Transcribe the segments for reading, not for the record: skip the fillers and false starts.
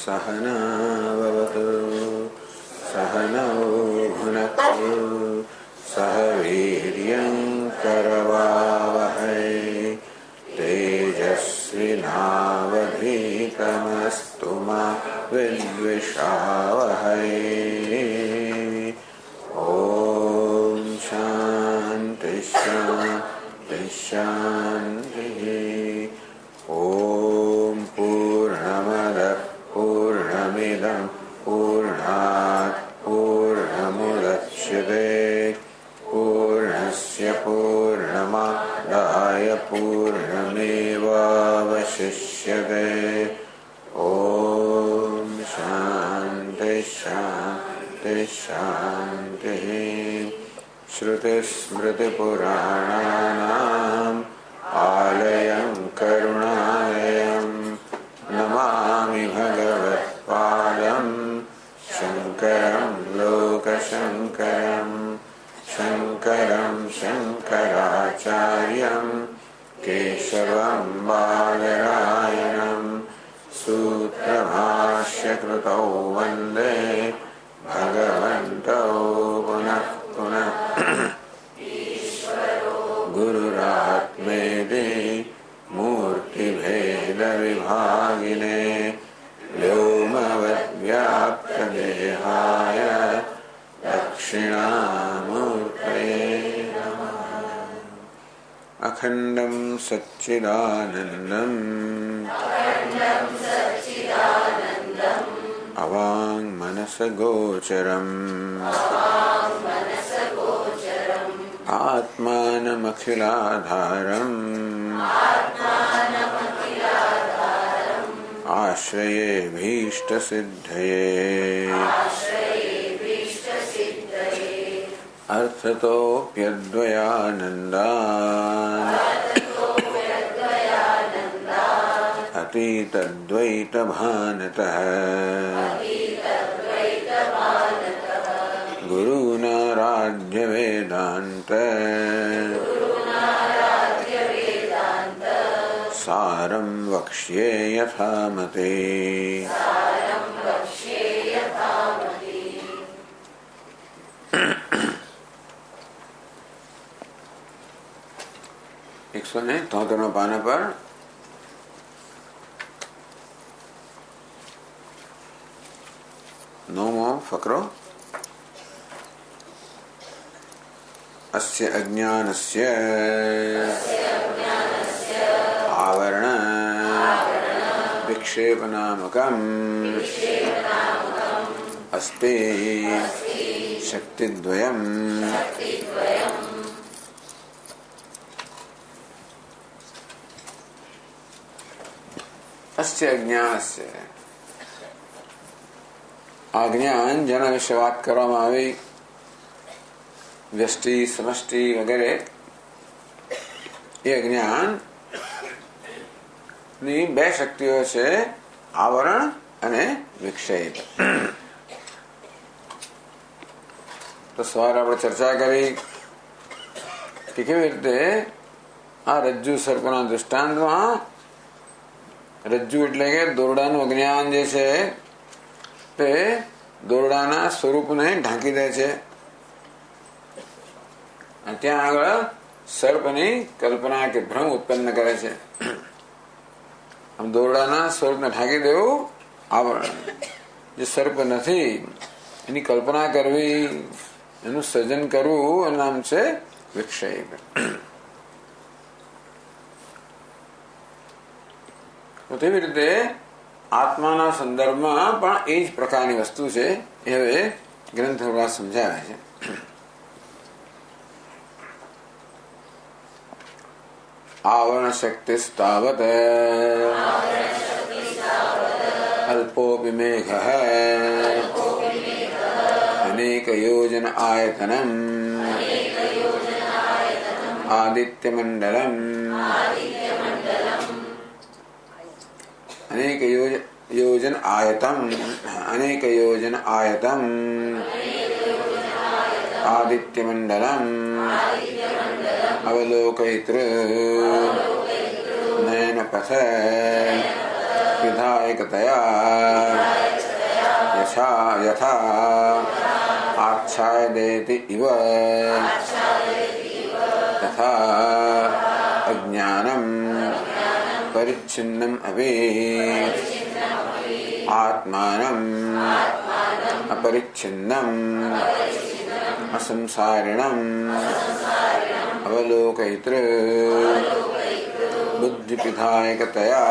सहना भवतु सहनौ भुनक्तु सह वीर्यं करवावहै तेजस्विनावधीतमस्तु मा विद्विषावहै। ओम शांति शांति शांति। ओम पूर्णमदः पूर्णमिदं पूर्णात् पूर्णमुदच्यते पूर्णस्य पूर्णमादाय पूर्णमेवावशिष्यते। ओम शांति शांति शांति। श्रुतिस्मृतिपुराणानाम् आलयं करुणालयं नमामि भगवत्पादं शङ्करं लोकशङ्करं शङ्करं शङ्कराचार्यं केशवं बादरायणं सूत्रभाष्यकृतौ वन्दे भगवन्तौ पुनः पुनः। गुरुरात्मेति मूर्तिभेदविभागिने व्योमवद्व्याप्तदेहाय दक्षिणामूर्तये नमः। अखण्डं सच्चिदानन्दम् अवाङ्मनसगोचरम् आत्मानमखिलाधारम् आश्रये भीष्टसिद्धये अर्थतोऽप्यद्वयानन्दान् अतीतद्वैतभानतः गुरूनाराध्यवेदान्त सारं वक्ष्ये यथामते। एक सौ ने तोतनो पाना पर नौमो फकरो अस्य अज्ञानस्य आवरण विक्षेपनामकम् अस्ति शक्तिद्वयम् अस्य अज्ञानस्य अज्ञान જેના વિશે વાત કરવામાં આવી વ્યષ્ટિ સમષ્ટિ વગેરે એ અજ્ઞાન ની બે શક્તિઓ છે આવરણ અને વિક્ષેપ. તો સવારે આપણે ચર્ચા કરી કે કેવી રીતે આ રજ્જુ સર્પના દૃષ્ટાંતમાં રજ્જુ એટલે કે દોરડાનું અજ્ઞાન જે છે તે દોરડાના સ્વરૂપને ઢાંકી દે છે. ત્યાં આગળ સર્પની કલ્પના કે ભ્રમ ઉત્પન્ન કરે છે. આમ દોરડાના સ્વરૂપને ઢાંકી દેવું આવરણ. જે સર્પ નથી એની કલ્પના કરવી, એનું સર્જન કરવું એનું નામ છે વિક્ષેપ. તો તેવી રીતે આત્માના સંદર્ભમાં પણ એ જ પ્રકારની વસ્તુ છે. એ હવે ગ્રંથ દ્વારા સમજાવે છે. आवरण शक्तिस्तावत् अल्पोऽपि मेघः अनेक योजन आयतनम् आदित्यमण्डलम् अनेक योजन आयतम् आदित्यमण्डलम् अवलोकयितृ नयनपथ विधाय યથા યથા આચ્છાદયતિ ઇવ તથા અજ્ઞાનમ પરિચ્છિન્નમ અવે આત્માનમ अपरिच्छिन्नम असंसारिणम अवलोकयित्र बुद्धिपिधायकतया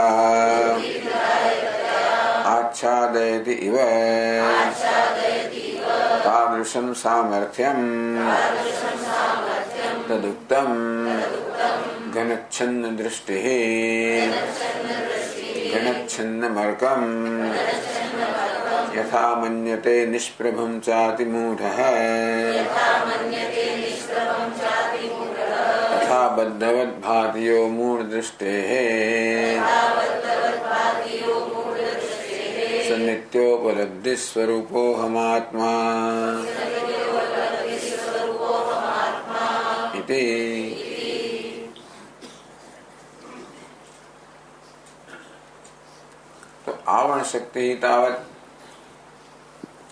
आच्छादयति इव तादृशं सामर्थ्यं तदुक्तं घनच्छन्न दृष्टिः घनच्छन्नमर्कं यथा मन्यते निष्प्रभं चाति मूढः तथा बद्धवद्भाति यो मूढदृष्टेः स नित्योपलब्धिस्वरूपोऽहमात्मा इति। तो आवरण शक्ति तावत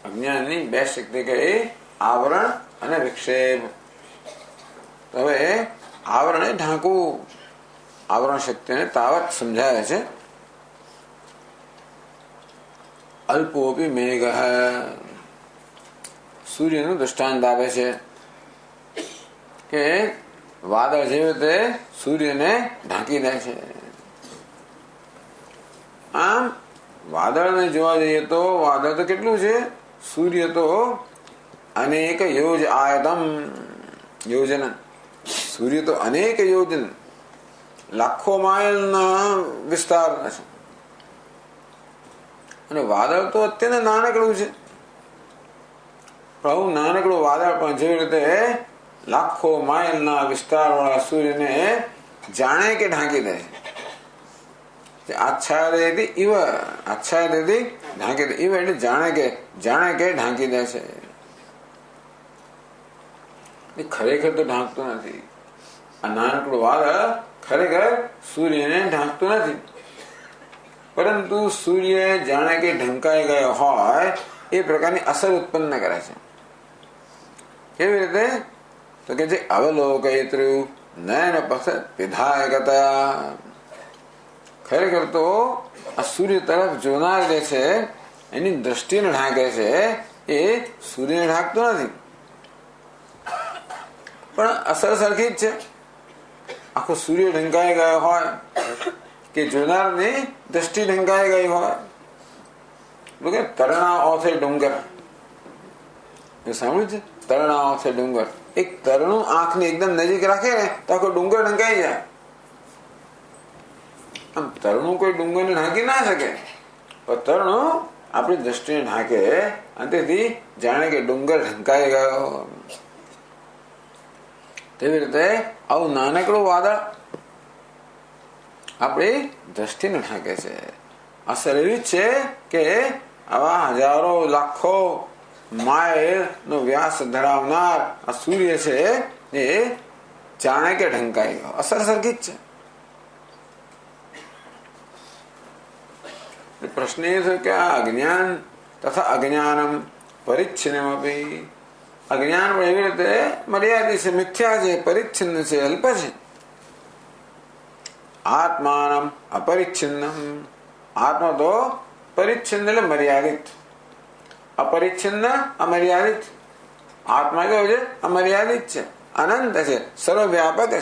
અજ્ઞાનની બે શક્તિ કહી આવરણ અને વિક્ષેપ. હવે આવરણે ઢાંકવું આવરણ શક્તિને તાવત સમજાવે છે. અલ્પોપી મેઘ સૂર્યનું દૃષ્ટાંત આપે છે કે વાદળ જેવું તે સૂર્યને ઢાંકી દે છે. આમ વાદળને જોવા જઈએ તો વાદળ તો કેટલું છે, સૂર્ય તો અનેક યોજ આયતમ યોજન, સૂર્ય તો અનેક યોજન લાખો માઇલના વિસ્તારના છે અને વાદળ તો અત્યંત નાનકડું છે. પ્રભુ નાનકડું વાદળ પણ જેવી રીતે લાખો માઇલના વિસ્તાર વાળા સૂર્યને જાણે કે ઢાંકી દે છે. આચ્છાદયતિ ઇવ, આચ્છાદયતિ ઢાંકી દે, ઇવ એટલે જાણે કે ઢાંકી દે છે. ખરેખર તો ઢાંકતું નથી. આ નાનકડું વાદળ ખરેખર સૂર્યને ઢાંકતું નથી, પરંતુ સૂર્ય જાણે કે ઢંકાઈ ગયો હોય એ પ્રકારની અસર ઉત્પન્ન કરે છે. કેવી રીતે? તો કે જે અવલોકયિતૃ નયન પથ વિધાયકતયા, ખરેખર તો આ સૂર્ય તરફ જોનાર જે છે એની દ્રષ્ટિને ઢાંકે છે, એ સૂર્યને ઢાંકતો નથી, પણ અસર સરખી જ છે. આખો સૂર્ય ઢંકાઈ ગયો હોય કે જોનારની દ્રષ્ટિ ઢંકાઈ ગઈ હોય. કે તરણા ઓથે ડુંગર, સાંભળ્યું છે? તરણા ઓથે ડુંગર, એક તરણું આંખની એકદમ નજીક રાખે ને તો આખો ડુંગર ઢંકાઈ જાય. આમ તરણું કોઈ ડુંગરને ઢાંકી ના શકે, પણ તરણું આપણી દ્રષ્ટિને ઢાંકે અને તેથી જાણે કે ડુંગર ઢંકાઈ ગયો. તેવી રીતે આવું નાનકડું વાદળ આપણી દ્રષ્ટિને ઢાંકે છે. અસર એવી જ છે કે આવા હજારો લાખો માઇલ નો વ્યાસ ધરાવનાર આ સૂર્ય છે એ જાણે કે ઢંકાઈ ગયો. અસર સરખી જ છે. પ્રશ્ન એ છે કે આ અજ્ઞાન તથા અજ્ઞાનમ પરિચ્છિન્નમ અપી, અજ્ઞાન પણ એવી રીતે મર્યાદિત છે, મિથ્યા છે, પરિચ્છિન્ન છે, અલ્પ છે. આત્માનમ અપરિચ્છિન્નમ, આત્મા તો પરિચ્છિન્ન એટલે મર્યાદિત, અપરિચ્છિન્ન અમર્યાદિત. આત્મા કેવું છે? અમર્યાદિત છે, અનંત છે, સર્વવ્યાપક છે.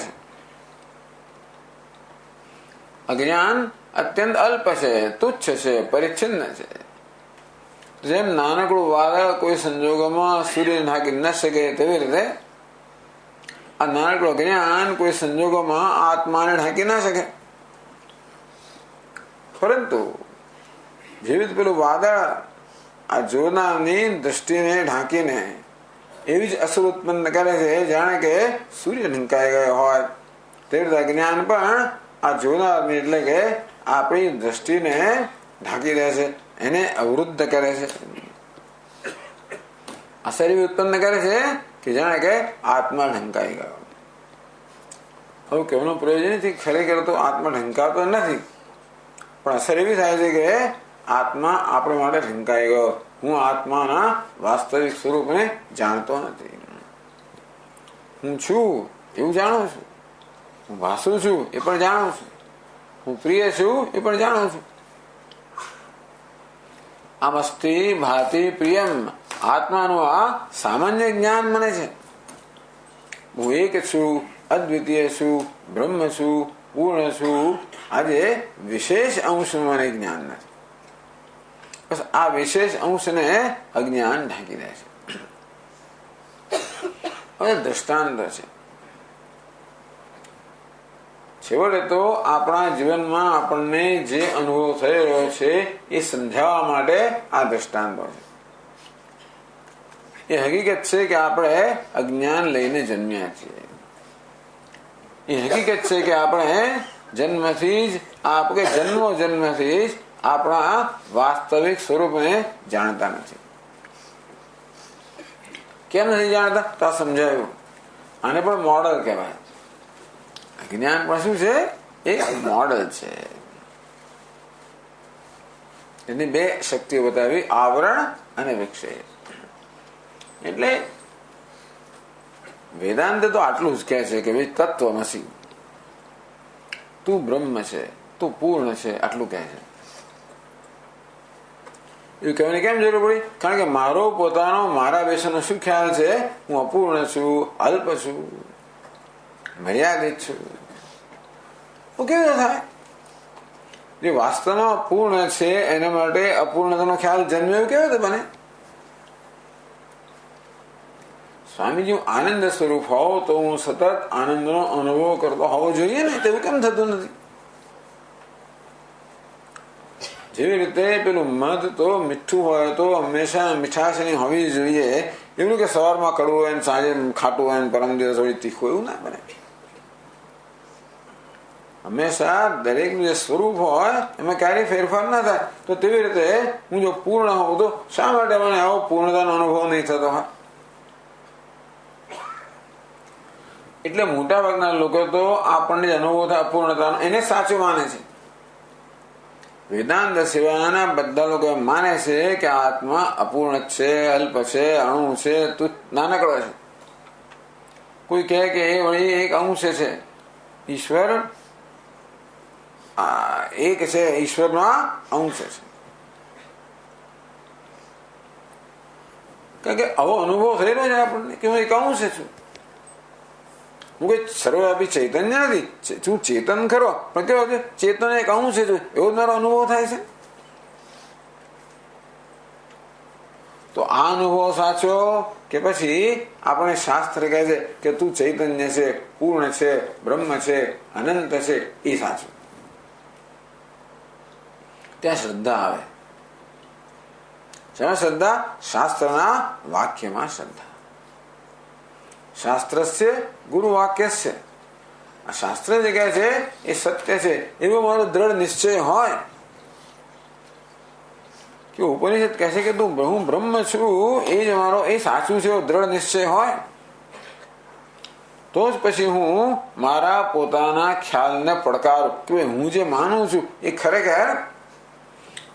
અજ્ઞાન અત્યંત અલ્પ છે, તુચ્છ છે, પરિચ્છિન્ન છે. જેમ નાનકડું વાદળ કોઈ સંજોગોમાં સૂર્યને ઢાંકી ન શકે તેવી રીતે આ નાનકડું અજ્ઞાન કોઈ સંજોગોમાં આત્માને ઢાંકી ના શકે. પરંતુ જેવી પેલું વાદળ આ જોનારની દ્રષ્ટિને ઢાંકીને એવી જ અસર ઉત્પન્ન કરે છે જાણે કે સૂર્ય ઢંકાઈ ગયો હોય, તેવી રીતે અજ્ઞાન પણ આ જોનારની એટલે કે આપણી દ્રષ્ટિને ઢાંકી દે છે, એને અવરુદ્ધ કરે છે. અસર એવી ઉત્પન્ન કરે છે કે જાણે કે આત્મા ઢંકાઈ ગયો. હવે કહેવાનો પ્રયોજન નથી ખરેખર તો આત્મા ઢંકાતો નથી, પણ અસર એવી થાય છે કે આત્મા આપણે માટે ઢંકાઈ ગયો. હું આત્માના વાસ્તવિક સ્વરૂપને જાણતો નથી. હું છું એવું જાણું છું, હું ભાસું છું એ પણ જાણું છું, હું પ્રિય છું એ પણ જાણું છું. આમ અસ્તિ ભાતિ પ્રિયમ, આત્માનું આ સામાન્ય જ્ઞાન મને છે. હું એક છું, અદ્વિતીય છું, બ્રહ્મ છું, પૂર્ણ છું. આજે વિશેષ અંશનું મને જ્ઞાન નથી. બસ આ વિશેષ અંશને અજ્ઞાન ઢાંકી દે છે. હવે દ્રષ્ટાંત છે. છેવટે તો આપણા જીવનમાં આપણને જે અનુભવ થઈ રહ્યો છે એ સમજાવવા માટે આ દ્રષ્ટાંતો છે. એ હકીકત છે કે આપણે અજ્ઞાન લઈને જન્મ્યા છીએ. એ હકીકત છે કે આપણે જન્મથી જ જન્મથી જ આપણા વાસ્તવિક સ્વરૂપને જાણતા નથી. કેમ નથી જાણતા? તો આ સમજાયું. આને પણ મોડલ કહેવાય. જ્ઞાન પણ શું છે? એક મોડલ છે. એની બે શક્તિઓ બતાવી, આવરણ અને વિક્ષેપ. એટલે વેદાંત તો આટલું જ કહે છે કે ભાઈ તત્વમસી, તું બ્રહ્મ છે, તું પૂર્ણ છે, આટલું કહે છે. એવું કહેવાની કેમ જરૂર પડી? કારણ કે મારો પોતાનો મારા વિશેનો શું ખ્યાલ છે? હું અપૂર્ણ છું, અલ્પ છું, મર્યાદિત છું. તો કેવી રીતે થાય? જે વાસ્તવમાં પૂર્ણ છે એના માટે અપૂર્ણતાનો ખ્યાલ જન્મે એવું કેવી રીતે બને? સ્વામીજી, હું આનંદ સ્વરૂપ હોઉં તો હું સતત આનંદનો અનુભવ કરતો હોવો જોઈએ ને, તેવું કેમ થતું નથી? જેવી રીતે પેલું મધ તો મીઠું હોય તો હંમેશા મીઠાશની હોવી જોઈએ, એવું કે સવારમાં કડવું હોય ને સાંજે ખાટું હોય ને પરમ દિવસ થોડી તીખું, એવું ના બને. હંમેશા દરેકનું જે સ્વરૂપ હોય એમાં ક્યારેય ફેરફાર ના થાય. તો તેવી રીતે હું જો પૂર્ણ હોઉં તો શા માટે મને આવો પૂર્ણતાનો અનુભવ નહીં થતો હોય? એટલે મોટા ભાગના લોકો તો આપણને જે અનુભવ થાય અપૂર્ણતાનો એને સાચું માને છે. વેદાંત સિવાયના બધા લોકો એમ માને છે કે આત્મા અપૂર્ણ છે, અલ્પ છે, અણુ છે, નાનકડો છે. કોઈ કહે કે એ વળી એક અંશ છે, ઈશ્વર એક છે, ઈશ્વરનો અંશ છે. કારણ કે આવો અનુભવ થયેલો છે આપણને કે હું એક અંશ છું. હું કઈ સર્વવ્યાપી ચૈતન્ય નથી, હું ચેતન ખરો, પણ કેવો છે? ચેતન એક અંશ છે, એવો જ મારો અનુભવ થાય છે. તો આ અનુભવ સાચો કે પછી આપણે શાસ્ત્ર કહે છે કે તું ચૈતન્ય છે, પૂર્ણ છે, બ્રહ્મ છે, અનંત છે, એ સાચું? ત્યાં શ્રદ્ધા આવે. શેમાં શ્રદ્ધા? શાસ્ત્રના વાક્યમાં શ્રદ્ધા. શાસ્ત્રસ્ય ગુરુ વાક્ય છે. આ શાસ્ત્ર જે કહે છે એ સત્ય છે એવો મારો દ્રઢ નિશ્ચય હોય કે ઉપનિષદ કહે છે કે તું હું બ્રહ્મ છું, એ જ મારો એ સાચું છે એવો દ્રઢ નિશ્ચય હોય તો જ પછી હું મારા પોતાના ખ્યાલને પડકારું કે હું જે માનું છું એ ખરેખર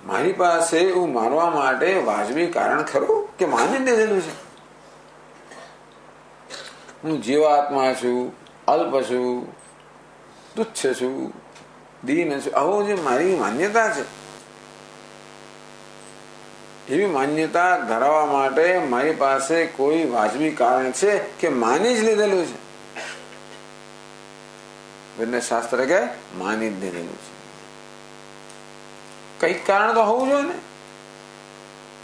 મારી પાસે એવું માનવા માટે વાજબી કારણ ખરું કે માની લીધેલું છે. હું જીવાત્મા છું, અલ્પ છું, તુચ્છ છું, દીન છું, આવો જે મારી માન્યતા છે, એવી માન્યતા ધરાવવા માટે મારી પાસે કોઈ વાજબી કારણ છે કે માની જ લીધેલું છે? એટલે શાસ્ત્ર કે માની જ લીધેલું છે. કઈક કારણ તો હોવું જોઈએ ને.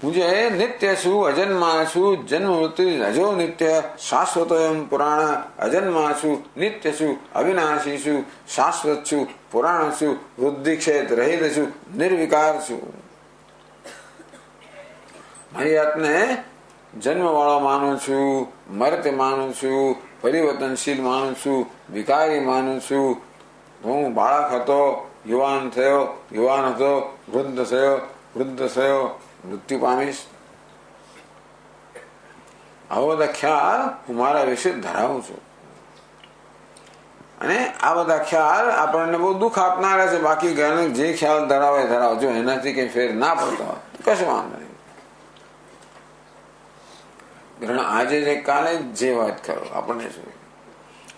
હું જે નિત્ય છું, અજન્મા છું, જન્મ મૃત્યુ અજો નિત્ય, શાશ્વત પુરાણ, અજન્મા છું, નિત્ય છું, અવિનાશી છું, શાશ્વત છું, પુરાણ છું, વૃદ્ધિ ક્ષેત્ર રહિત છું, નિર્વિકાર છું. મારી જાતને જન્મ વાળો માનું છું, મર્ત્ય માનું છું, પરિવર્તનશીલ માનું છું, વિકારી માનું છું. હું બાળક હતો, યુવાન થયો, યુવાન હતો, વૃદ્ધ થયો, વૃદ્ધ થયો, મૃત્યુ પામીશ. આવો બધા ખ્યાલ હું મારા વિશે ધરાવું છું. અને આ બધા ખ્યાલ આપણને બહુ દુઃખ આપનારા છે. બાકી જે ખ્યાલ ધરાવે ધરાવજો, એનાથી કઈ ફેર ના પડતો હોય કશું વાંધો નહીં. ગ્રહણ આજે છે, કાલે જે વાત કરો, આપણને શું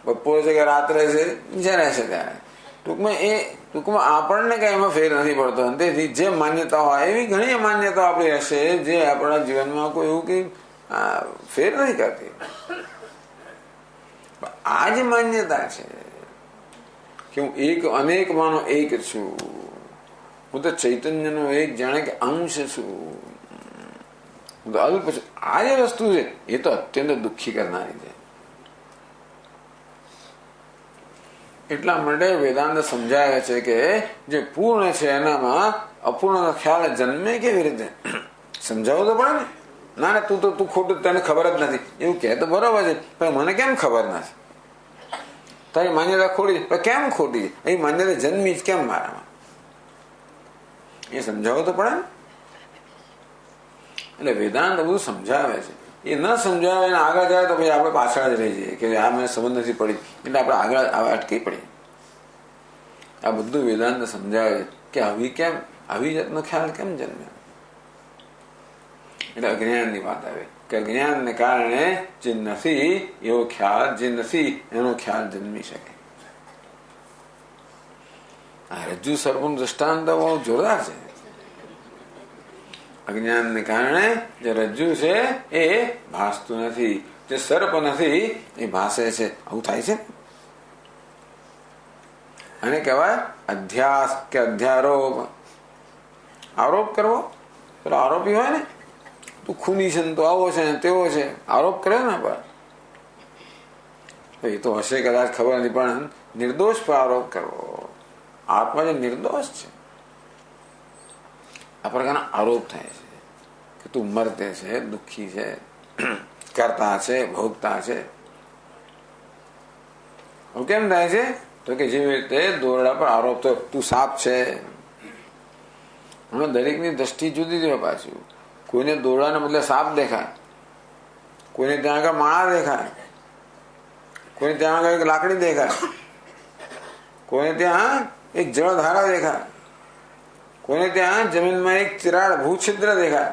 બપોરે છે કે રાત્રે છે, જ્યારે છે ત્યારે. ટૂંકમાં આપણને કઈ એમાં ફેર નથી પડતો. તેથી જે માન્યતા હોય એવી ઘણી માન્યતાઓ આપણી હશે જે આપણા જીવનમાં કોઈ એવું કઈ ફેર નથી કરતી. આ જ માન્યતા છે કે હું એક અનેકમાંનો એક છું, હું તો ચૈતન્યનો એક જાણે કે અંશ છું, હું તો અલ્પ છું. આ જે વસ્તુ છે એ તો અત્યંત દુઃખી કરનારી છે. એટલા માટે વેદાંત સમજાવે છે કે જે પૂર્ણ છે એનામાં અપૂર્ણ ખ્યાલ જન્મે કેવી રીતે? સમજાવવું તો પડે ને. ના તું ખોટું, તને ખબર જ નથી એવું કહે તો બરોબર છે, પણ મને કેમ ખબર નથી? તારી માન્યતા ખોટી, કેમ ખોટી? એ માન્યતા જન્મી જ કેમ મારામાં? એ સમજાવવું તો પડે ને. એટલે વેદાંત બધું સમજાવે છે. એ ન સમજાવે ને આગળ જાય તો પછી આપણે પાછળ જ રહી જઈએ કે આ મને સમજ નથી પડી, એટલે આપણે આગળ અટકી પડીએ. આ બધું વેદાંત સમજાવે છે કે આવી જાતનો ખ્યાલ કેમ જન્મે. એટલે અજ્ઞાનની વાત આવે કે અજ્ઞાનને કારણે જે નથી એવો ખ્યાલ, જે નથી એનો ખ્યાલ જન્મી શકે. આ રજ્જુ સર્પનું દ્રષ્ટાંત બહુ જોરદાર છે. અજ્ઞાનને કારણે જે રજ્જુ છે એ ભાસતું નથી, જે સર્પ નથી એ ભાસે છે. આવું થાય છે. અને કહેવાય અધ્યાસ કે અધ્યારોપ. આરોપ કરવો, પેલો આરોપી હોય ને, તું ખૂની છે ને, તો આવો છે ને તેવો છે, આરોપ કરે ને પર એ તો હશે કદાચ, ખબર નથી, પણ નિર્દોષ પર આરોપ કરવો. આત્મા જે નિર્દોષ છે આ પ્રકારના આરોપ થાય છે કે તું મરતે છે, દુઃખી છે, કરતા છે, ભોગતા છે. કેમ થાય છે? તો કે જેવી રીતે દોરડા પર આરોપ થયો, તું સાપ છે. દરેકની દ્રષ્ટિ જુદી જ હોય. પાછું કોઈને દોરડાને બદલે સાપ દેખાય, કોઈને ત્યાં આગળ માળા દેખાય, કોઈને ત્યાં આગળ એક લાકડી દેખાય, કોઈને ત્યાં એક જળધારા દેખાય, કોઈને ત્યાં જમીનમાં એક તિરાડ ભૂછિદ્ર દેખાય.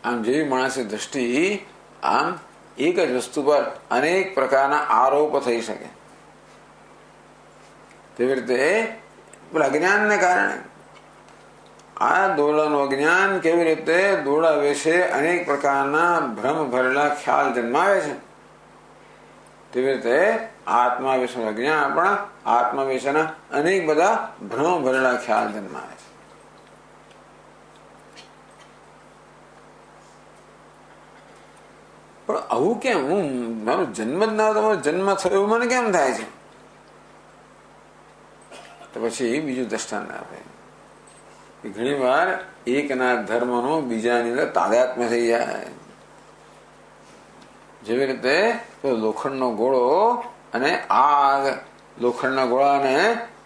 આમ જેવી માણસની દ્રષ્ટિ, આમ એક જ વસ્તુ પર અનેક પ્રકારના આરોપ થઈ શકે. તેવી રીતે અજ્ઞાનને કારણે આ દોરડાનું અજ્ઞાન કેવી રીતે દોરડા વિશે અનેક પ્રકારના ભ્રમ ભરેલા ખ્યાલ જન્માવે છે, તેવી રીતે આત્મા વિશેનું અજ્ઞાન પણ આત્મા વિશેના અનેક બધા ભ્રમ ભરેલા ખ્યાલ જન્માવે છે. પણ આવું કેમ? મારો જન્મ જ ના, તમારો જન્મ થયો એવું મને કેમ થાય છે? તો પછી બીજું દ્રષ્ટાંત આપે. ઘણી વાર એકના ધર્મનો બીજાની અંદર તાદાત્મ્ય થઈ જાય. જેવી રીતે લોખંડનો ગોળો અને આગ, લોખંડના ગોળાને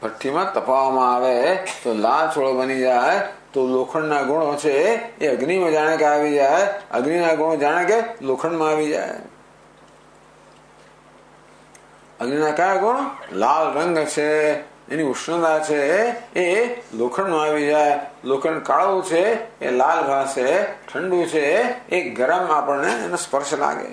ભઠ્ઠીમાં તપાવવામાં આવે તો લાલ છોડો બની જાય, તો લોખંડના ગુણો છે એ અગ્નિમાં જાણે કે આવી જાય, અગ્નિના ગુણો જાણે કે લોખંડમાં આવી જાય. અગ્નિના કયા ગુણ? લાલ રંગ છે, એની ઉષ્ણતા છે એ લોખંડમાં આવી જાય. લોખંડ કાળું છે એ લાલ ભાસે, ઠંડુ છે એ ગરમ, આપણને એનો સ્પર્શ લાગે.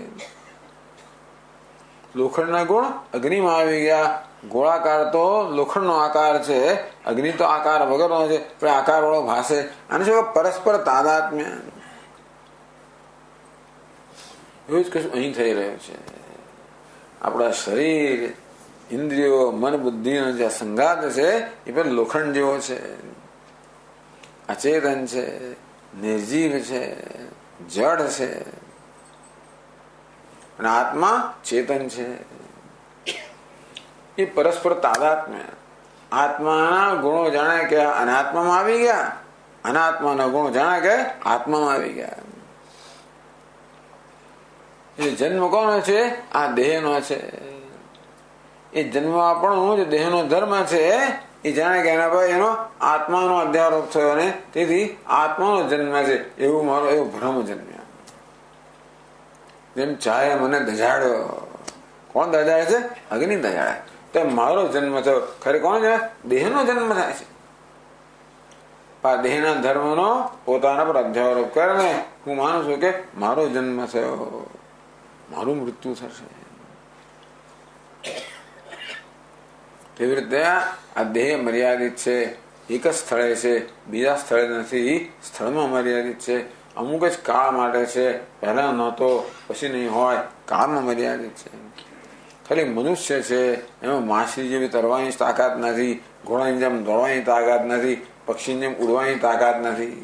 લોખંડના ગુણ અગ્નિમાં આવી ગયા. ગોળાકાર તો લોખંડનો આકાર છે, અગ્નિ તો આકાર વગરનો છે, પણ આકાર વાળો ભાસે. અને શું પરસ્પર તાદાત્મ્ય, એવું જ કશું અહીં થઈ રહ્યું છે. આપણા શરીર, ઇન્દ્રિયો, મન, બુદ્ધિનો જે સંઘાત છે એ પણ લોખંડ જેવો છે. અચેતન છે, નિર્જીવ છે, જડ છે, અને આત્મા ચેતન છે. એ પરસ્પર તાદાત્મ્ય. આત્માના ગુણો જાણે કે અનાત્મામાં આવી ગયા, અનાત્માના ગુણો જાણે કે આત્મામાં આવી ગયા. એ જન્મ કોનો છે? આ દેહનો છે. એ જન્મ આપણો જે દેહનો ધર્મ છે એ જાણે કે એના પર એનો આત્માનો અધ્યારોપ થયો ને તેથી આત્માનો જન્મ છે એવું મારો એવો ભ્રમ જન્મ્યો. જેમ ચાહે મને દજાડ્યો, કોણ દજાડે છે? અગ્નિ દજાડે. તો મારો જન્મ થયો, ખરે કોણ છે? દેહનો જન્મ થાય છે. પણ દેહના ધર્મનો પોતાના પર અધ્યારોપ કરીને હું માનું છું કે મારો જન્મ થયો, મારું મૃત્યુ થશે. એવી રીતે આ દેહ મર્યાદિત છે, એક જ સ્થળે છે, બીજા સ્થળે નથી, સ્થળમાં મર્યાદિત છે, અમુક જ કાળ માટે છે, પહેલા નહોતો પછી નહીં હોય, કાળમાં મર્યાદિત છે. ખાલી મનુષ્ય છે એમાં માછલી જેવી તરવાની તાકાત નથી, ઘોડાની જેમ દોડવાની તાકાત નથી, પક્ષીની જેમ ઉડવાની તાકાત નથી.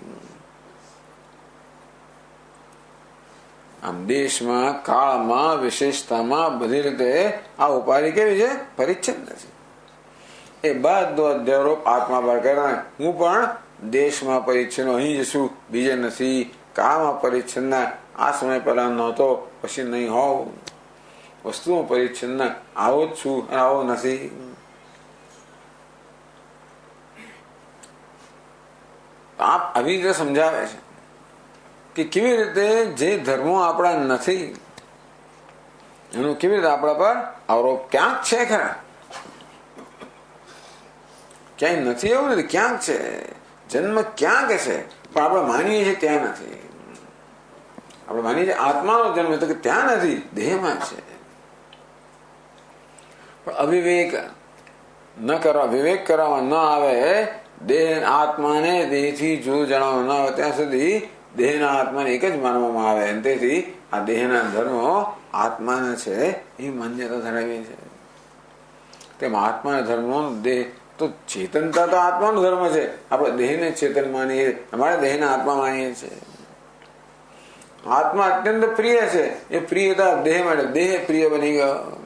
આમ દેશમાં, કાળમાં, વિશેષતામાં બધી રીતે આ ઉપાધિ કેવી છે? પરિચ્છિન્ન છે. એ બધો અધ્યારોપ આત્મા પર કરે. હું પણ દેશમાં પરિચ્છિન્ન અહીં જ છું, બીજે નથી. કાળમાં પરિચ્છિન્ન, આ સમય પહેલા નહોતો પછી નહીં હોવ. વસ્તુમાં પરિચ્છિન્ન, આવો જ છું અને આવો નથી. આપ આવી રીતે સમજાવે છે કે કેવી રીતે જે ધર્મો આપણા નથી એનું કેવી રીતે આપણા પર આરોપ ક્યાંક છે. ખરા ક્યાંય નથી એવું નથી, ક્યાંક છે. જન્મ ક્યાંક છે પણ આપણે માનીએ છીએ ત્યાં નથી. આપણે માનીએ છીએ આત્માનો જન્મ તો કે ત્યાં નથી, દેહમાં છે. પણ અવિવેક ન કરવા, વિવેક કરવામાં ન આવે, દેહ આત્માને દેહથી જુદું જણાવવામાં ન આવે ત્યાં સુધી દેહના આત્માને એક જ માનવામાં આવે. તેથી આ દેહના ધર્મો આત્માના છે એ માન્યતા ધરાવી છે. તેમાં આત્માના ધર્મો, દેહ તો ચેતનતા તો આત્માનો ધર્મ છે. આપણે દેહને ચેતન માનીએ, અમારે દેહના આત્મા માનીએ છીએ. આત્મા અત્યંત પ્રિય છે. એ પ્રિયતા દેહ માટે, દેહ પ્રિય બની ગયો.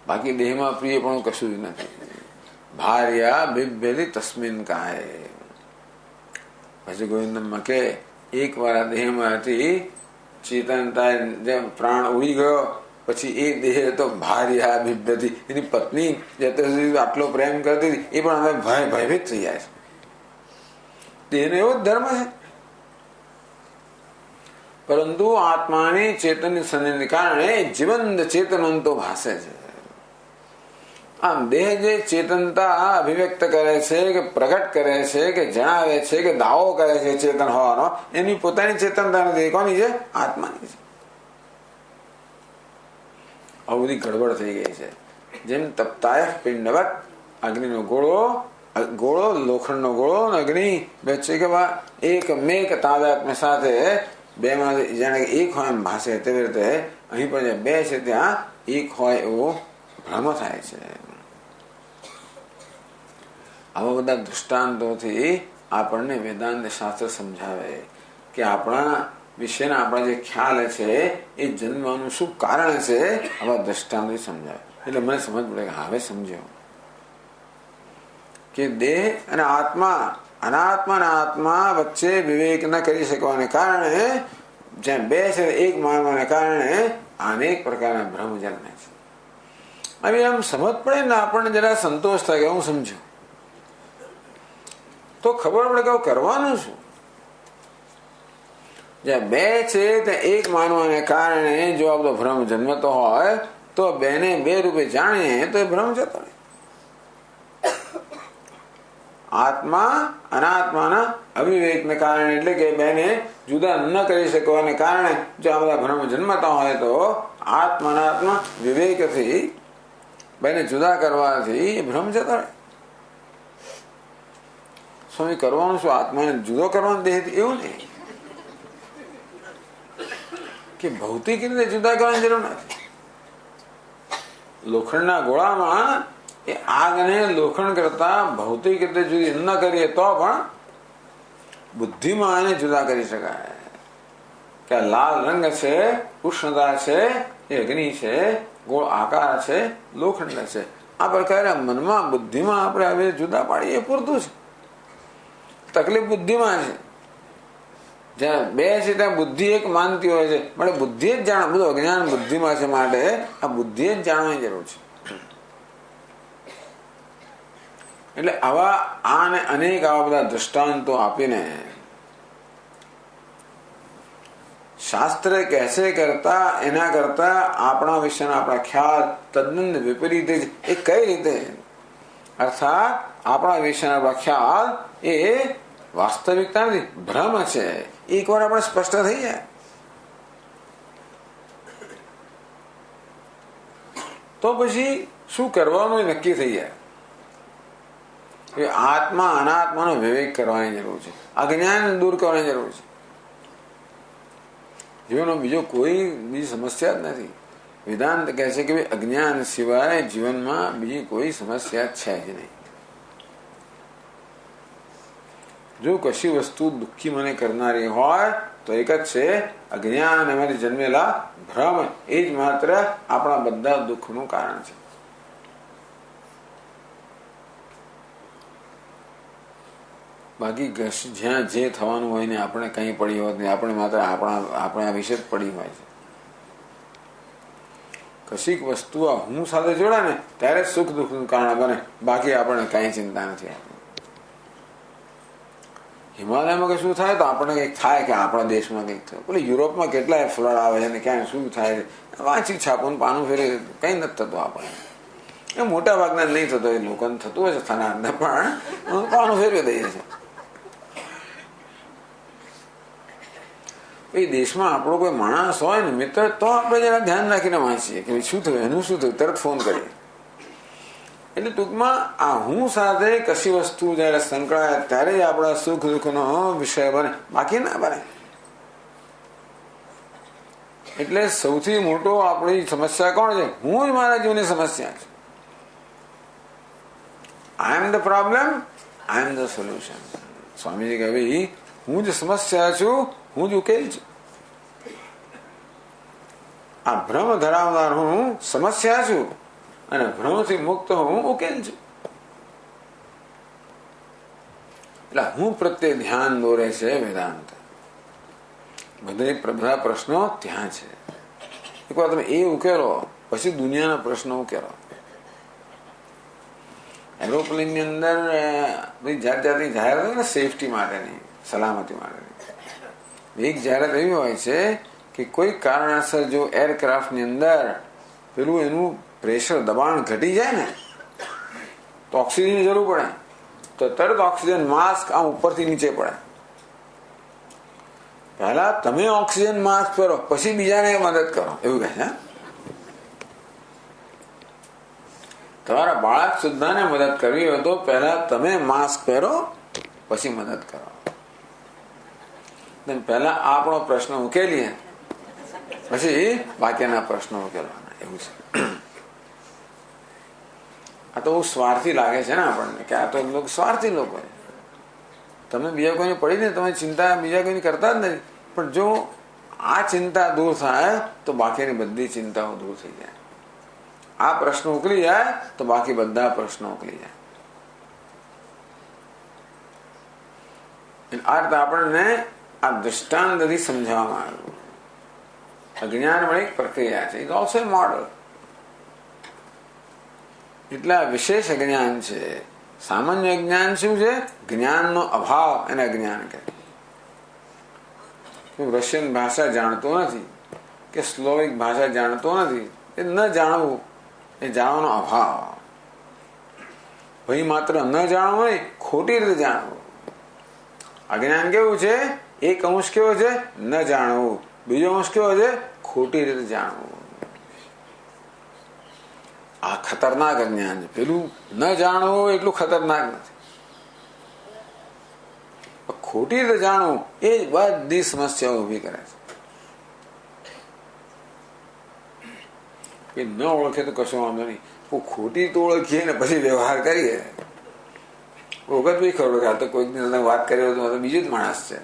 બાકી દેહમાં પ્રિય પણ કશું જ નથી. ભાર્યા બિભ્યતિ તસ્મિન કાય. પછી ગોવિંદમાં કે એક વાર દેહમાં હતી ચેતનતા, જેમ પ્રાણ ઉડી ગયો પછી એ દેહ તો ભાર્યા બિભ્યતિ, એની પત્ની આટલો પ્રેમ કરતી હતી એ પણ હવે ભયભીત થઈ જાય છે. દેહનો એવો જ ધર્મ છે. પરંતુ આત્માની ચેતનની સંધિને કારણે જીવંત ચેતનંતો ભાસે છે. આમ દેહ જે ચેતનતા અભિવ્યક્ત કરે છે કે પ્રગટ કરે છે કે જણાવે છે કે દાવો કરે છે ચેતન હોવાનો, એની પોતાની ચેતનતા નથી. કોની છે? આત્માની છે. આવું બધી ગડબડ થઈ ગઈ છે. જેમ તપ્તાય પિંડવત, અગ્નિનો ગોળો લોખંડનો ગોળો અને અગ્નિ બે છે કે એક મેક તાદાત્મ્ય સાથે બે માં જાણે એક હોય એમ ભાષે, તેવી રીતે અહીં પણ બે છે ત્યાં એક હોય એવો ભ્રમ થાય છે. આવા બધા દૃષ્ટાંતોથી આપણને વેદાંત શાસ્ત્ર સમજાવે કે આપણા વિશેના આપણા જે ખ્યાલ છે એ જન્મવાનું શું કારણ છે. આવા દૃષ્ટાંતો સમજાવે એટલે મને સમજ પડે કે હવે સમજ્યો કે દેહ અને આત્મા, અનાત્મા અને આત્મા વચ્ચે વિવેક ન કરી શકવાને કારણે, જ્યાં બે છે એક માનવાને કારણે અનેક પ્રકારના ભ્રમ જન્મે છે. હવે આમ સમજ પડે ને આપણને જરા સંતોષ થાય કે હું સમજ્યો, તો ખબર પડે કે કરવાનું શું. જ્યાં બે છે ત્યાં એક માનવાને કારણે જો આ બધો ભ્રમ જન્મતો હોય તો બેને બે રૂપે જાણીએ તો એ ભ્રમ જતો રહે. આત્મા અનાત્માના અવિવેકને કારણે, એટલે કે બેને જુદા ન કરી શકવાને કારણે જો આ બધા ભ્રમ જન્મતા હોય તો આત્મા અનાત્મા વિવેકથી બેને જુદા કરવાથી ભ્રમ જતો રહે. સ્વામી કરવાનું શું? આત્માને જુદો કરવાનો દેહ એવું નહીં કે ભૌતિક રીતે જુદા કરવાની જરૂર નથી. લોખંડના ગોળામાં એ આગને લોખંડ કરતા ભૌતિક રીતે જુદી ન કરીએ તો પણ બુદ્ધિમાં એને જુદા કરી શકાય. કે લાલ રંગ છે, ઉષ્ણતા છે, એ અગ્નિ છે, ગોળ આકાર છે, લોખંડ છે. આ પ્રકારે મનમાં બુદ્ધિમાં આપણે હવે જુદા પાડીએ એ પૂરતું છે. તકલીફ બુદ્ધિમાં છે. જ્યાં બે છે ત્યાં બુદ્ધિ એક માનતી હોય છે, માટે બુદ્ધિ જ જાણ, બધું અજ્ઞાન બુદ્ધિમાં છે, માટે આ બુદ્ધિ જ જાણવાની જરૂર છે. એટલે આવા આને અનેક આવા બધા દ્રષ્ટાંતો આપીને શાસ્ત્ર કહે છે કરતા એના કરતા આપણા વિશેના આપણા ખ્યાલ તદ્દન વિપરીત જ. એ કઈ રીતે? અર્થાત આપણા વિશેના આપણા ખ્યાલ એ વાસ્તવિકતા નથી, ભ્રમ છે. એકવાર આપણે સ્પષ્ટ થઈ જાય તો પછી શું કરવાનું એ નક્કી થઈ જાય. આત્મા અનાત્માનો વિવેક કરવાની જરૂર છે, અજ્ઞાન દૂર કરવાની જરૂર છે. જીવનમાં બીજો કોઈ બીજી સમસ્યા જ નથી. વેદાંત કહે છે કે અજ્ઞાન સિવાય જીવનમાં બીજી કોઈ સમસ્યા છે જ નહીં. જો કશી વસ્તુ દુઃખી મને કરનારી હોય તો એક જ છે, અજ્ઞાન, એમાંથી જન્મેલા ભ્રમ. એ જ માત્ર આપણા બધા દુઃખનું કારણ છે. બાકી જ્યાં જે થવાનું હોય ને આપણે કંઈ પડી હોત નહીં, આપણે માત્ર આપણા વિશે જ પડી હોય છે. કશીક વસ્તુ આ હું સાથે જોડાય ને ત્યારે સુખ દુઃખનું કારણ બને, બાકી આપણે કઈ ચિંતા નથી. હિમાલયમાં કશું થાય તો આપણને કંઈક થાય કે આપણા દેશમાં કંઈક થયું. પેલી યુરોપમાં કેટલાય ફ્લડ આવે છે ને ક્યાંય શું થાય છે, વાંચી છાપું પાનું ફેરે કંઈ નથી થતું આપણને. એ મોટા ભાગના નહીં થતો, એ લોકોને થતું હોય છે થનારને, પણ પાનું ફેરવી દઈએ છે. એ દેશમાં આપણો કોઈ માણસ હોય ને મિત્ર, તો આપણે જરા ધ્યાન રાખીને વાંચીએ કે શું થયું, એનું શું થયું, તરત ફોન કરીએ. એટલે ટૂંકમાં આ હું સાથે કશી વસ્તુ જયારે સંકળાય ત્યારે જ આપણા સુખ દુઃખનો વિષય બને, બાકી ના બને. એટલે સૌથી મોટો આપણી સમસ્યા કોણ છે? હું જ મારા જીવનની સમસ્યા છે. I am the problem, I am the solution. Swamiji કહે હું જ સમસ્યા છું, હું જ ઉકેલ છું. આ ભ્રમ ધરાવનાર હું સમસ્યા છું અને ભ્રમથી મુક્ત હું ઉકેલ છું. એટલે હું પ્રત્યે ધ્યાન દોરે છે વેદાંત. બધા પ્રશ્નો ત્યાં છે. એકવાર તમે એ ઉકેલો પછી દુનિયાના પ્રશ્નો ઉકેલો. એરોપ્લેનની અંદર જાત જાતની જાહેરાત હોય ને, સેફટી માટેની, સલામતી માટેની. એક જાહેરાત એવી હોય છે કે કોઈ કારણસર જો એરક્રાફ્ટની અંદર પેલું એનું પ્રેશર દબાણ ઘટી જાય ને તો ઓક્સિજનની જરૂર પડે, તો તરત ઓક્સિજન માસ્ક આમ ઉપરથી નીચે પડે. પહેલા તમે ઓક્સિજન માસ્ક પહેરો, પછી બીજાને મદદ કરો, એવું કહે છે. તમારા બાળક સુદ્ધાને મદદ કરવી હોય તો પહેલા તમે માસ્ક પહેરો, પછી મદદ કરો. પહેલા આપણો પ્રશ્ન ઉકેલીએ, પછી બાકીના પ્રશ્નો ઉકેલવાના, એવું છે. આ તો બહુ સ્વાર્થી લાગે છે ને આપણને, કે આ તો લોકો સ્વાર્થી લોકો છે. તમે બીજા કોઈને પડી ને તમે ચિંતા બીજા કોઈની કરતા જ નથી. પણ જો આ ચિંતા દૂર થાય તો બાકીની બધી ચિંતાઓ દૂર થઈ જાય. આ પ્રશ્ન ઉકલી જાય તો બાકી બધા પ્રશ્નો ઉકલી જાય. આ રીતે આપણને આ દ્રષ્ટાંતથી સમજાવવામાં આવ્યું. અજ્ઞાન પણ એક પ્રક્રિયા છે, ઇટ ઓલ્સો મોડલ. એટલા વિશેષ અજ્ઞાન છે. સામાન્ય જ્ઞાન શું છે? જ્ઞાનનો અભાવ, એને અજ્ઞાન કહે. રશિયન ભાષા જાણતો નથી કે સ્લોવિક ભાષા જાણતો નથી, એ ન જાણવું, એ જાણવાનો અભાવ. ભાઈ માત્ર ન જાણવું નહીં, ખોટી રીતે જાણવું. અજ્ઞાન કેવું છે? એક અંશ કેવો છે? ન જાણવું. બીજો અંશ કેવો છે? ખોટી રીતે જાણવું. આ ખતરનાક અજ્ઞાન છે. પેલું ન જાણવું એટલું ખતરનાક નથી. ખોટી રીતે જાણવું એ જ બધી સમસ્યાઓ ઉભી કરે છે. ન ઓળખે તો કશો વાંધો નહીં, ખોટી તો ઓળખીએ ને પછી વ્યવહાર કરીએ. વખત બી ખબર કે આ તો કોઈક વાત કરી તો બીજું જ માણસ છે.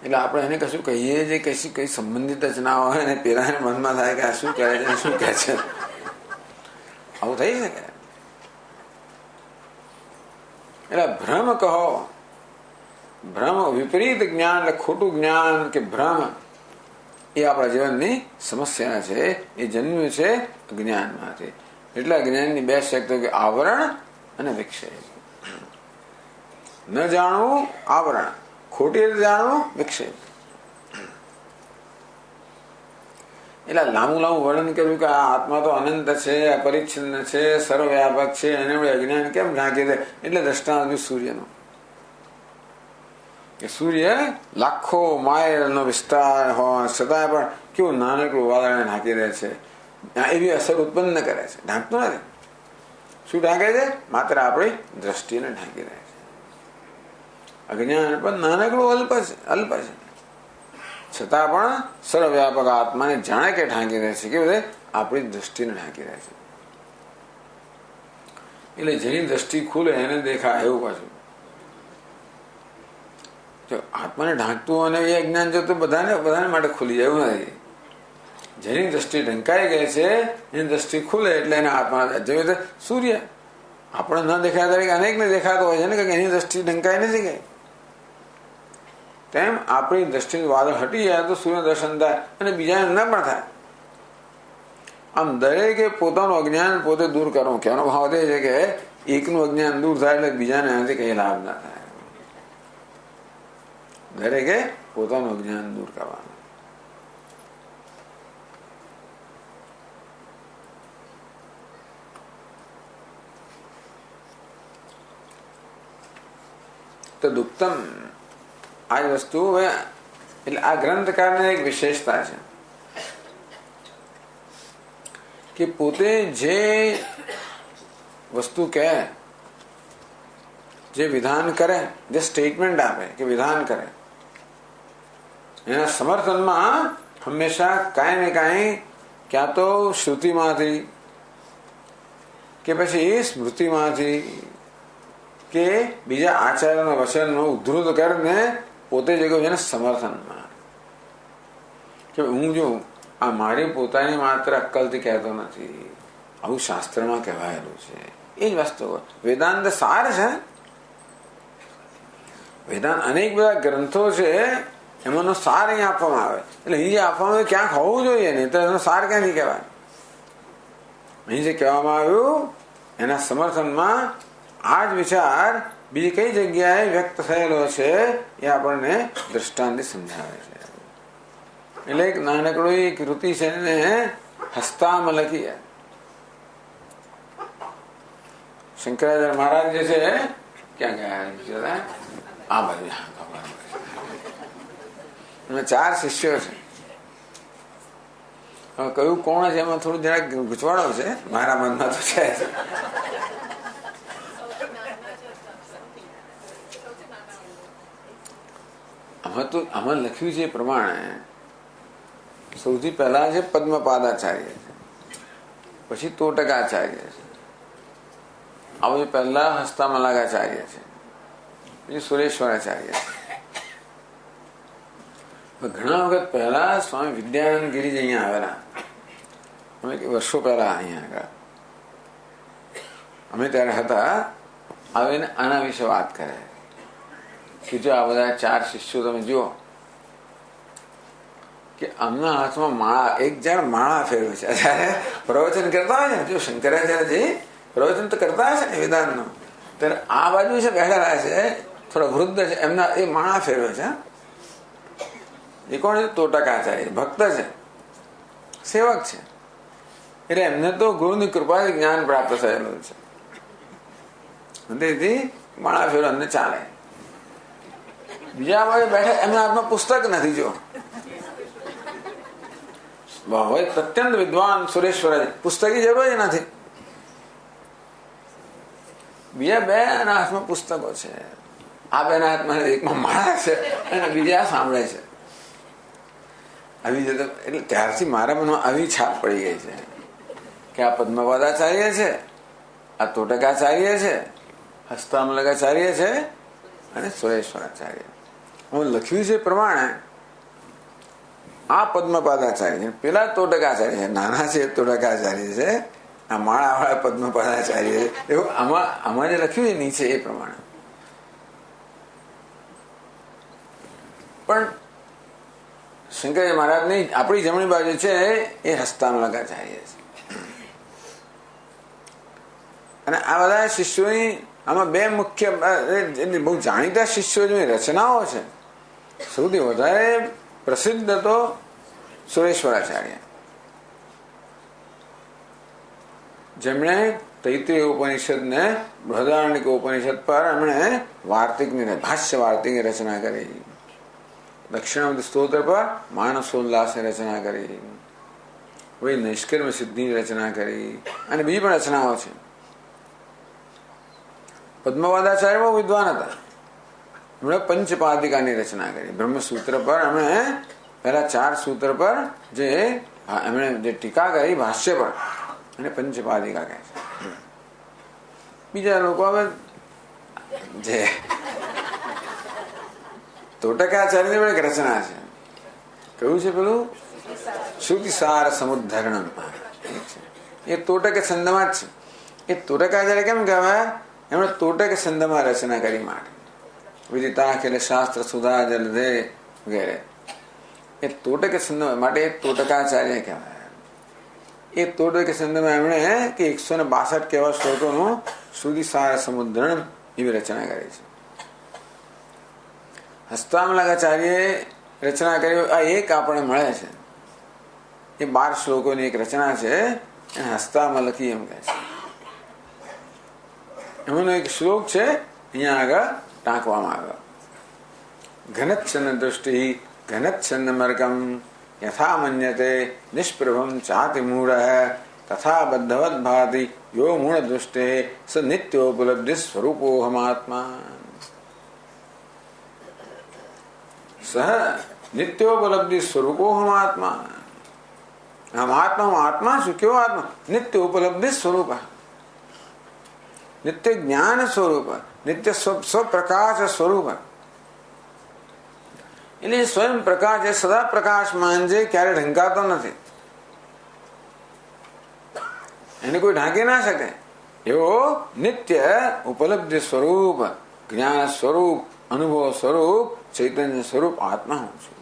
એટલે આપણે એને કશું કહીએ જે કશી કઈ સંબંધિત જ ના હોય ને પેલાને મનમાં થાય કે આ શું કહે છે શું કહે છે. આવું થઈ શકે. એટલે ભ્રમ કહો, ભ્રમ વિપરીત જ્ઞાન એટલે ખોટું જ્ઞાન કે ભ્રમ એ આપણા જીવનની સમસ્યા છે. એ જન્મ્યું છે અજ્ઞાનમાંથી. એટલે અજ્ઞાનની બે શક્તિઓ કે આવરણ અને વિક્ષેપ. ન જાણવું આવરણ, ખોટી રીતે જાણવું વિક્ષેપ. એટલે લાંબુ લાંબુ વર્ણન કર્યું કે આ આત્મા તો અનંત છે, અપરિચ્છિન્ન છે, સર્વવ્યાપક છે, એને અજ્ઞાન કેમ ઢાંકી દે? એટલે દ્રષ્ટાંત સૂર્યનો, કે સૂર્ય લાખો માઇલનો વિસ્તાર હોય છતાં પણ કેવું નાનકડું વાદળને ઢાંકી દે છે, એવી અસર ઉત્પન્ન કરે છે. ઢાંકતું નથી. શું ઢાંકે છે? માત્ર આપણી દ્રષ્ટિને ઢાંકી દે છે. અજ્ઞાન પણ નાનકડું અલ્પ છે, છતાં પણ સર્વવ્યાપક આત્માને જાણે કે ઢાંકી દે છે. કેવું છે? આપણી દ્રષ્ટિને ઢાંકી દે છે. એટલે જેની દ્રષ્ટિ ખુલે એને દેખાય એવું પાછું. જો આત્માને ઢાંકતું અને એ અજ્ઞાન જો તો બધાને માટે ખુલી જાય એવું નથી. જેની દ્રષ્ટિ ઢંકાઈ ગઈ છે એની દ્રષ્ટિ ખુલે એટલે એને આત્મા જેવી રીતે સૂર્ય આપણે ન દેખાતા તરીકે અનેકને દેખાતો હોય છે ને, કે એની દ્રષ્ટિ ઢંકાઈ નથી ગઈ. તેમ આપણી દ્રષ્ટિ વાદળ હટી જાય તો સૂર્ય દર્શન થાય અને બીજાને ન પણ થાય. આમ દરેકે પોતાનું અજ્ઞાન પોતે દૂર કરવું. કહેવાનો ભાવ તે છે કે એકનું અજ્ઞાન દૂર થાય એટલે બીજાને એનાથી કઈ લાભ ના થાય. દરેકે પોતાનું અજ્ઞાન દૂર કરવાનું. તો દુક્તમ આ વસ્તુ એટલે આ ગ્રંથકારની એક વિશેષતા છે કે પોતે જે વસ્તુ કહે, જે વિધાન કરે, જે સ્ટેટમેન્ટ આપે કે વિધાન કરે, એના સમર્થનમાં હંમેશા કાંઈ ને કાંઈ ક્યાં તો શ્રુતિમાંથી કે પછી સ્મૃતિમાંથી કે બીજા આચાર્યના વચનનો ઉદ્ધૃત કરીને પોતે જે કહ્યું છે ને સમર્થનમાં, કે હું જો આ મારી પોતાની માત્ર અક્કલથી કહેતો નથી, આવું શાસ્ત્રમાં કહેવાયેલું છે. એ જ વસ્તુ વેદાંત સાર છે. વેદાંત અનેક બધા ગ્રંથો છે, એમાંનો સાર અહીંયા આપવામાં આવે. એટલે અહીં જે આપવામાં ક્યાંક હોવું જોઈએ, નહીં તો એનો સાર ક્યાંથી કહેવાય. અહીં જે કહેવામાં આવ્યું એના સમર્થનમાં આ જ વિચાર બીજી કઈ જગ્યાએ વ્યક્ત થયેલો છે એ આપણને દ્રષ્ટાંત સમજાવે છે. એટલે એક નાનકડું કૃતિ છે ને હસ્તામાં લખી. શંકરાચાર્ય મહારાજ જે છે ક્યાં ગયા? આ બાજુ. એમાં 4 શિષ્યો છે. હવે કયું કોણ છે એમાં થોડું જરાક ગૂંચવાડો છે મારા મનમાં તો છે. આમાં લખ્યું છે એ પ્રમાણે સૌથી પહેલા છે પદ્મપાદાચાર્ય છે, પછી તોટકાચાર્ય છે, આ બધું પહેલા હસ્તામલાકાચાર્ય છે, પછી સુરેશ્વરાચાર્ય છે. ઘણા વખત પહેલા સ્વામી વિદ્યાનંદ ગિરિજી અહીંયા આવેલા. અમે વર્ષો પહેલા અહીંયા આગળ અમે ત્યારે હતા, આવીને આના વિશે વાત કરે કે જો આ બધા 4 શિષ્યો તમે જુઓ કે આમના હાથમાં માળા, એક જણ માળા ફેરવે છે. જયારે પ્રવચન કરતા હોય ને, જો શંકરાચાર્યજી પ્રવચન તો કરતા હશે ને વેદાંતનો, ત્યારે આ બાજુ છે બેઠેલા છે, થોડા વૃદ્ધ છે, એમના એ માળા ફેરવે છે. એ કોણ છે? તોટકાચાર્ય ભક્ત છે, સેવક છે. એટલે એમને તો ગુરુની કૃપાથી જ્ઞાન પ્રાપ્ત થયેલું છે. તેથી માળા ફેરવે એમને ચાલે. બીજા બાજુ બેઠા એમના હાથમાં પુસ્તક નથી. જો અત્યંત વિદ્વાન સુરેશ્વર, પુસ્તકની જરૂર જ નથી. બીજા 2 ના હાથમાં પુસ્તકો છે. આ 2 ના હાથમાં એકમાં માળા છે અને બીજા સાંભળે છે. આવી જતો એટલે ત્યારથી મારા મનમાં આવી છાપ પડી ગઈ છે કે આ પદ્મપાદાચાર્ય છે, આ તોટકાચાર્ય છે, હસ્તામલકાચાર્ય છે અને સુરેશ્વરાચાર્ય. હું લખ્યું છે પ્રમાણે આ પદ્મપાદાચાર્ય છે, પેલા તોટકાચાર્ય છે, નાના છે તોટકાચાર્ય છે, આ માળાવાળા પદ્મપાદાચાર્ય છે. એવું આમાં જે લખ્યું છે નીચે એ પ્રમાણે. પણ શંકરજી મહારાજની આપણી જમણી બાજુ છે એ હસ્તામલકાચાર્ય છે. અને આ બધા શિષ્યોની આમાં 2 મુખ્ય બહુ જાણીતા શિષ્યો રચનાઓ છે સૌથી વધારે પ્રસિદ્ધ તો સુરેશ્વરાચાર્ય, જેમણે તૈત્રીય ઉપનિષદ ને બૃહદારણ્યક ઉપનિષદ પર એમણે ભાષ્ય વાર્તિકની રચના કરી. દક્ષિણામૂર્તિ સ્તોત્ર પર માનસોલ્લાસની રચના કરી, વહી નિષ્કર્મ સિદ્ધિની રચના કરી, અને બીજી પણ રચનાઓ છે. પદ્મવાદાચાર્ય બહુ વિદ્વાન હતા. એમણે પંચપાદિકાની રચના કરી. બ્રહ્મસૂત્ર પર એમણે પહેલા 4 સૂત્ર પર એમણે જે ટીકા કરી ભાષ્ય પર, અને પંચપાદિકા કહે છે. બીજા લોકો હવે જે તોટકાચાર્યની પણ એક રચના છે. કયું છે પેલું? શ્રુતિસાર સમુદ્ધરણમ. એ તોટક છંદમાં જ છે. એ તોટકાચાર્ય કેમ કહેવાય? એમણે તોટક છંદમાં રચના કરી માટે. વિદિતા ખેલે શાસ્ત્ર સુધા જલધે વગેરે. એ તોટક છંદ માટે તોટકાચાર્ય કહેવાય. એ તોટક છંદમાં એમણે કે 162 કેવા શ્લોકોનું શ્રુતિસાર સમુદ્ધરણ એવી રચના કરી છે. હસ્તામલકાચાર્યે રચના કરી આ એક આપણને મળે છે. એ 12 શ્લોકોની એક રચના છે, એને હસ્તામલકી એમ કહે છે. એમાંનો એક શ્લોક છે, અહીંયા આગળ ટાંકવામાં આવ્યો. ઘનચ્છન્ન દૃષ્ટિ ઘનચ્છન્ન મર્કમ યથા મન્યતે નિષ્પ્રભમ ચાતિ મૂઢ તથા બદ્ધવદ ભાતિ યો મૂળ દૃષ્ટે સ નિત્યોપલબ્ધિ સ્વરૂપોહમાત્મા. સહ નિત્યોપલબ્ધિ સ્વરૂપોહમાત્મા. આમ આત્મા, આત્મા શું? કેવો આત્મા? નિત્ય ઉપલબ્ધિ સ્વરૂપ, નિત્ય જ્ઞાન સ્વરૂપ, નિત્ય સ્વપ્રકાશ સ્વરૂપ. એટલે સ્વયં પ્રકાશ એ સદા પ્રકાશમાન છે, ક્યારે ઢંકાતો નથી. એને કોઈ ઢાંકી ના શકે એવો નિત્ય ઉપલબ્ધિ સ્વરૂપ, જ્ઞાન સ્વરૂપ, અનુભવ સ્વરૂપ, ચૈતન્ય સ્વરૂપ આત્મા હું છું.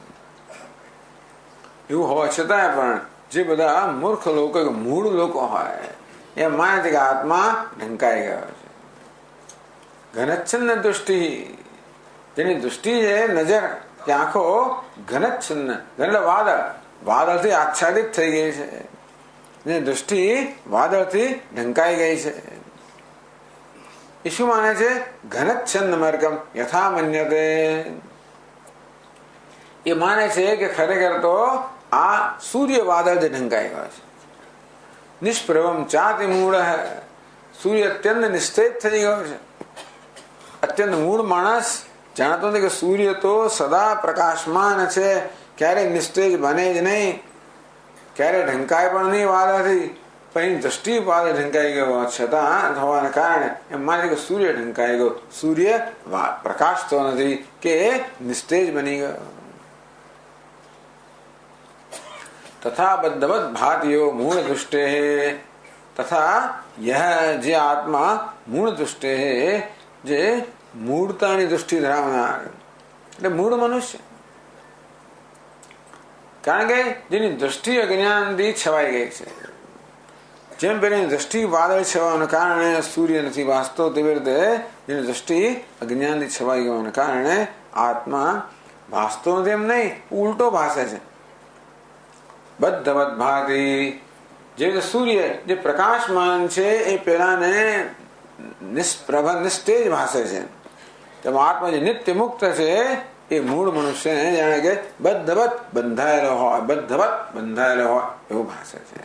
એવું હોવા છતાંય પણ જે બધા મૂર્ખ લોકો, મૂળ લોકો હોય, એ માને છે કે આત્મા ઢંકાઈ ગયો છે. ઘનચ્છન્ન દૃષ્ટિ, જેની દૃષ્ટિ છે, નજર કે આંખો ઘનચ્છન્ન, ઘન વાદળ, વાદળથી આચ્છાદિત થઈ ગઈ છે. જેની દૃષ્ટિ વાદળથી ઢંકાઈ ગઈ છે. એ શું માને છે? ઘનચ્છન્ન મર્કમ યથા મન્યતે. એ માને છે કે ખરેખર તો આ સૂર્ય વાદળથી ઢંકાઈ ગયો છે. નિષ્પ્રભમ ચાતિ મૂળ, સૂર્ય અત્યંત નિસ્તેજ થઈ ગયો છે. અત્યંત મૂળ માણસ જાણતો નથી કે સૂર્ય તો સદા પ્રકાશમાન છે, ક્યારેય નિસ્તેજ બને જ નહીં, ક્યારે ઢંકાય પણ નહીં વાદળથી. પણ એની દ્રષ્ટિ વાદળ ઢંકાઈ ગયો છતાં હોવાના કારણે એમ માને કે સૂર્ય ઢંકાઈ ગયો. સૂર્ય પ્રકાશતો નથી કે નિસ્તેજ બની ગયો. તથા બદ્ધવદ ભાતિયો મૂળ દૃષ્ટે, તથા યહ જે આત્મા મૂળ દૃષ્ટે, જે મૂળતાની દૃષ્ટિ ધરાવનાર, એટલે મૂળ મનુષ્ય. કારણ કે જેની દ્રષ્ટિ અજ્ઞાનથી છવાઈ ગઈ છે. જેમ પેલી દ્રષ્ટિ વાદળ છવાના કારણે સૂર્ય નથી વાસતો, તેવી રીતે જેની દ્રષ્ટિ અજ્ઞાનથી છવાઈ ગવાના કારણે આત્મા ભાસતો નથી. એમ નહીં, ઉલટો ભાસે છે. બદ્ધવદ ભાતિ, જે સૂર્ય જે પ્રકાશમાન છે એ પેલાને નિષ્પ્રભ નિસ્તેજ ભાસે છે. તેમાં આત્મા જે નિત્ય મુક્ત છે એ મૂળ મનુષ્યને જાણે કે બદ્ધવત બંધાયેલો હોય, બદ્ધવત બંધાયેલો હોય એવું ભાસે છે.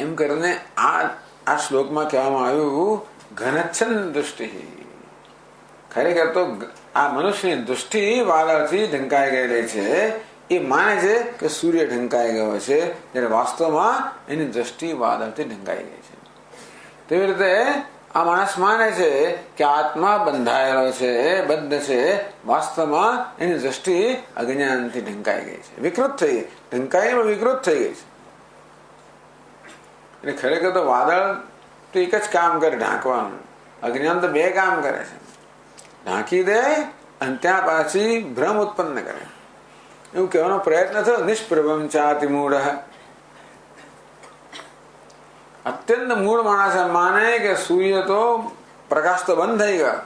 એમ કરીને આ શ્લોકમાં કહેવામાં આવ્યું ઘનચ્છન્ન દૃષ્ટિ. ખરેખર તો આ મનુષ્યની દૃષ્ટિ વાદળથી ઢંકાઈ ગયેલી છે. એ માને છે કે સૂર્ય ઢંકાઈ ગયો છે, જ્યારે વાસ્તવમાં એની દ્રષ્ટિ વાદળથી ઢંકાઈ ગઈ છે. તેવી રીતે આ માણસ માને છે કે આત્મા બંધાયેલો છે, બદ્ધ છે, વાસ્તવમાં એની દ્રષ્ટિ અજ્ઞાનથી ઢંકાઈ ગઈ છે, વિકૃત થઈ ગઈ. ઢંકાઈ વિકૃત થઈ ગઈ છે. એટલે ખરેખર તો વાદળ તો એક જ કામ કરે, ઢાંકવાનું. અજ્ઞાન તો 2 કામ કરે છે, ઢાંકી દે અને ત્યાં પાછી ભ્રમ ઉત્પન્ન કરે. એવું કહેવાનો પ્રયત્ન થયો. નિષ્પ્રભમ ચાતિ મૂળ, અત્યંત મૂળ માણસ માને કે સૂર્ય તો પ્રકાશ તો બંધ થઈ ગયો,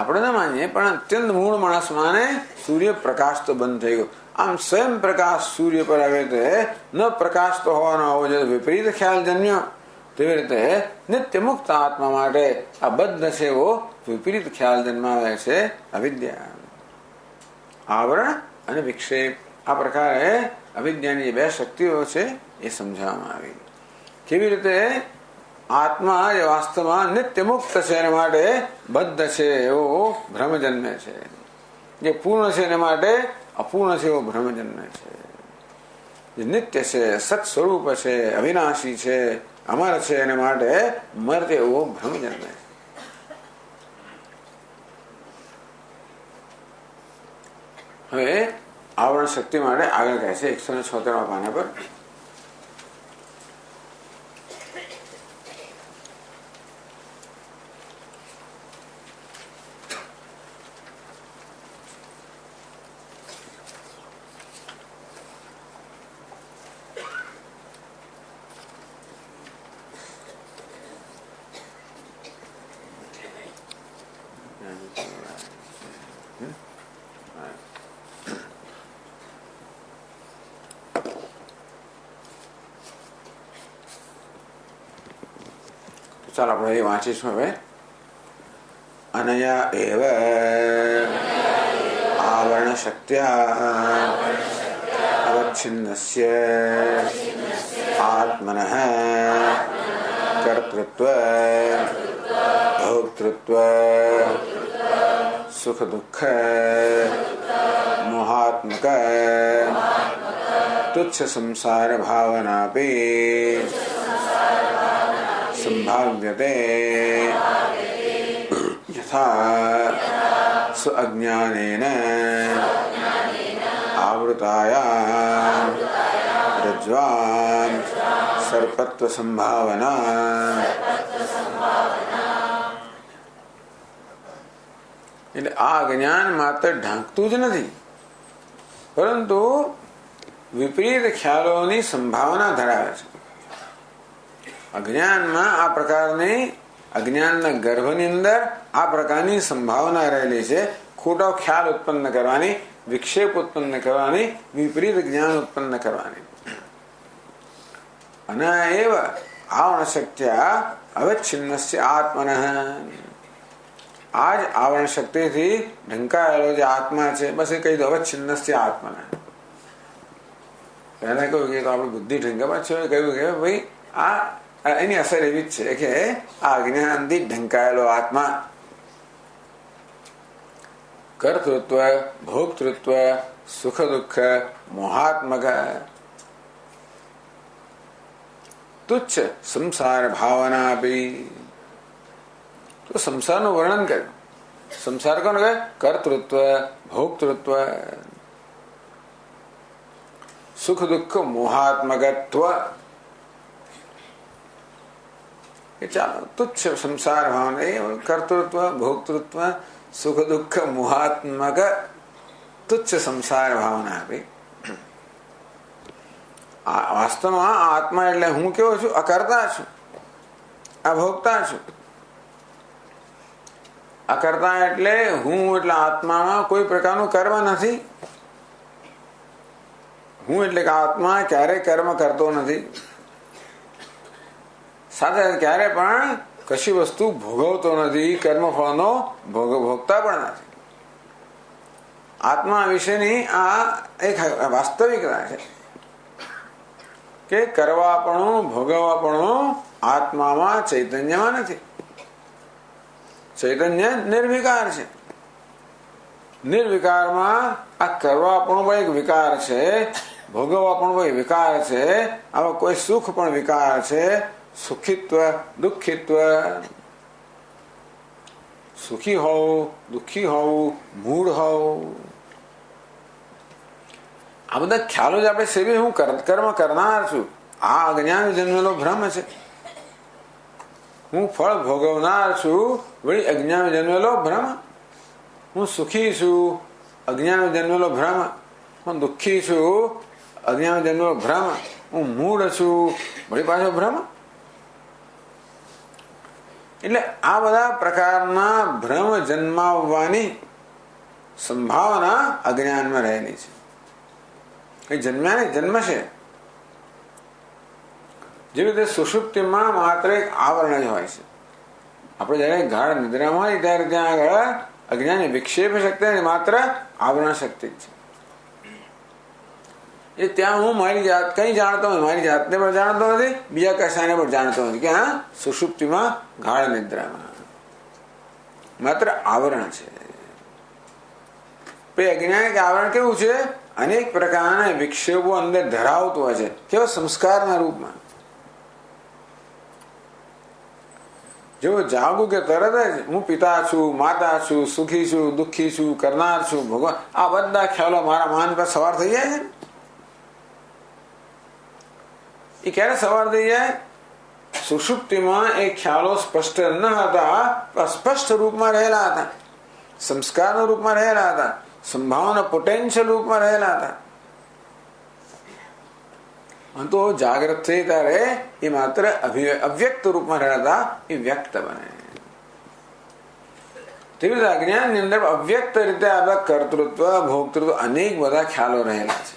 આપણે ન માનીએ, પણ અત્યંત મૂળ માણસમાં ને સૂર્ય પ્રકાશ તો બંધ થઈ ગયો. આમ સ્વયં પ્રકાશ સૂર્ય પર આવે તે ન પ્રકાશ તો હોવાનો હોવો જોઈએ, વિપરીત ખ્યાલ જન્યો. તેવી રીતે નિત્ય મુક્ત આત્મા માટે આ બદ્ધ છે એવો વિપરીત ખ્યાલ જન્માવે છે અવિદ્યા. આવરણ અને વિક્ષેપ, આ પ્રકારે અવિદ્યાની જે બે શક્તિઓ છે એ સમજાવવામાં આવી. કેવી રીતે આત્મા એ વાસ્તવમાં નિત્ય મુક્ત છે એને માટે બદ્ધ છે એવો ભ્રમ જન્મે છે, જે પૂર્ણ છે એને માટે અપૂર્ણ છે એવો ભ્રમ જન્મે છે, જે નિત્ય છે, સત સ્વરૂપ છે, અવિનાશી છે, અમર છે એને માટે મર્ત એવો ભ્રમ જન્મે છે. હવે આવરણ શક્તિ માટે આગળ કહે છે 176 પાના પર. ચાલો આપણે એ વાંચીશું હવે. અનયા એવ આવરણ શક્ત્યા અવચ્છિન્નસ્ય આત્મનઃ કર્તૃત્વ ભોક્તૃત્વ સુખ દુઃખ મોહાત્મક તુચ્છ સંસાર ભાવનાપી સંભાવ્યતે યથા સ્વઅજ્ઞાનેન આવૃતાયાં રજ્વાં સર્પત્વ સંભાવના. એટલે આ અજ્ઞાન માત્ર ઢાંકતું જ નથી, પરંતુ વિપરીત ખ્યાલોની સંભાવના ધરાવે છે. અજ્ઞાનમાં આ પ્રકારની, અજ્ઞાનના ગર્ભની અંદર આ પ્રકારની સંભાવના રહેલી છે, ખોટો ખ્યાલ ઉત્પન્ન કરવાની, વિક્ષેપ ઉત્પન્ન કરવાની, વિપરીત જ્ઞાન ઉત્પન્ન કરવાની. અને એવ આવરણ શક્ત્યા અવચ્છિન્નસ્ય આત્મનઃ, આ જ આવરણ શક્તિથી ઢંકાયેલો જે આત્મા છે, બસ એ કહી દો અવચ્છિન્નસ્ય આત્મનઃ. પહેલા કહ્યું કે આપણી બુદ્ધિ ઢંકામાં છે, કહ્યું કે ભાઈ આ એની અસર એવી જ છે કે આ અજ્ઞાનથી ઢંકાયેલો આત્મા કર્તૃત્વ ભોક્તૃત્વ સુખ દુઃખ મોહાત્મક તુચ્છ સંસાર ભાવના બી. તો સંસારનું વર્ણન કર્યું. સંસાર કોણ કહે? કર્તૃત્વ ભોક્તૃત્વ સુખ દુઃખ મોહાત્મકત્વ. ચાલો તુચ્છ સંસાર ભાવના, એ કર્તૃત્વ ભોક્તૃત્વ સુખ દુઃખ મોહાત્મક તુચ્છ સંસાર ભાવના આપી. વાસ્તવમાં આત્મા એટલે હું કેવો છું? અકર્તા છું, અભોગતા છું. અકર્તા એટલે હું, એટલે આત્મામાં કોઈ પ્રકારનું કર્મ નથી. હું એટલે કે આત્મા ક્યારેય કર્મ કરતો નથી, સાથે ક્યારે પણ કશી વસ્તુ ભોગવતો નથી, કર્મફળનો ભોગતા પણ નથી. આત્મા વિશેની આ એક વાસ્તવિકતા છે કે કરવાપણું ભોગવવાપણું આત્મામાં ચૈતન્યમાં નથી. ચૈતન્ય નિર્વિકાર છે. નિર્વિકારમાં આ કરવાપણું પણ એક વિકાર છે, ભોગવવાપણું પણ વિકાર છે, આવા કોઈ સુખ પણ વિકાર છે, સુખિત્વ દુઃખિત્વ, સુખી હોવું દુઃખી હોવું મૂળ હોવું, આ બધા ખ્યાલો જ આપણે સેવી હું કર્મ કરનાર છું, આ અજ્ઞાન જન્મેલો ભ્રમ છે. હું ફળ ભોગવનાર છું, વળી અજ્ઞાન જન્મેલો ભ્રમ. હું સુખી છું, અજ્ઞાન જન્મેલો ભ્રમ. હું દુઃખી છું, અજ્ઞાન જન્મેલો ભ્રમ. હું મૂળ છું, વળી પાછો ભ્રમ. એટલે આ બધા પ્રકારના ભ્રમ જન્માવવાની સંભાવના અજ્ઞાનમાં રહેલી છે. એ જન્મ્યા ને જન્મશે. જેવી રીતે સુષુપ્તિમાં માત્ર એક આવરણ જ હોય છે. આપણે જયારે ગાઢ નિદ્રામાં હોય ત્યારે ત્યાં આગળ અજ્ઞાની વિક્ષેપ શક્તિ માત્ર આવરણ શક્તિ જ છે. એ ત્યાં હું મારી જાત કઈ જાણતો નથી, મારી જાતને પણ જાણતો નથી, બીજા કશાને પણ જાણતો નથી. ક્યાં? સુષુપ્તિમાં ગાઢ નિદ્રામાં માત્ર આવરણ છે. અજ્ઞાનિક આવરણ કેવું છે? અનેક પ્રકારના વિક્ષેપો અંદર ધરાવતું હોય છે. કેવા? સંસ્કારના રૂપમાં. જો જાગું કે તરત જ હું પિતા છું, માતા છું, સુખી છું, દુઃખી છું, કરનાર છું, ભગવાન, આ બધા ખ્યાલો મારા માન પર સવાર થઈ જાય છે. એ ક્યારે સવાર થઈ જાય? સુષુપ્તિમાં એ ખ્યાલો સ્પષ્ટ ન હતા, અસ્પષ્ટ રૂપમાં રહેલા હતા, સંસ્કારના રૂપમાં રહેલા હતા, સંભાવના પોટેન્શિયલ રૂપમાં રહેલા હતા. તો જાગ્રત થઈ ત્યારે એ માત્ર અવ્યક્ત રૂપમાં રહેતા એ વ્યક્ત બને. તેવી રીતે અજ્ઞાનની અંદર અવ્યક્ત રીતે આપણા કર્તૃત્વ, ભોક્તૃત્વ અનેક બધા ખ્યાલો રહેલા છે.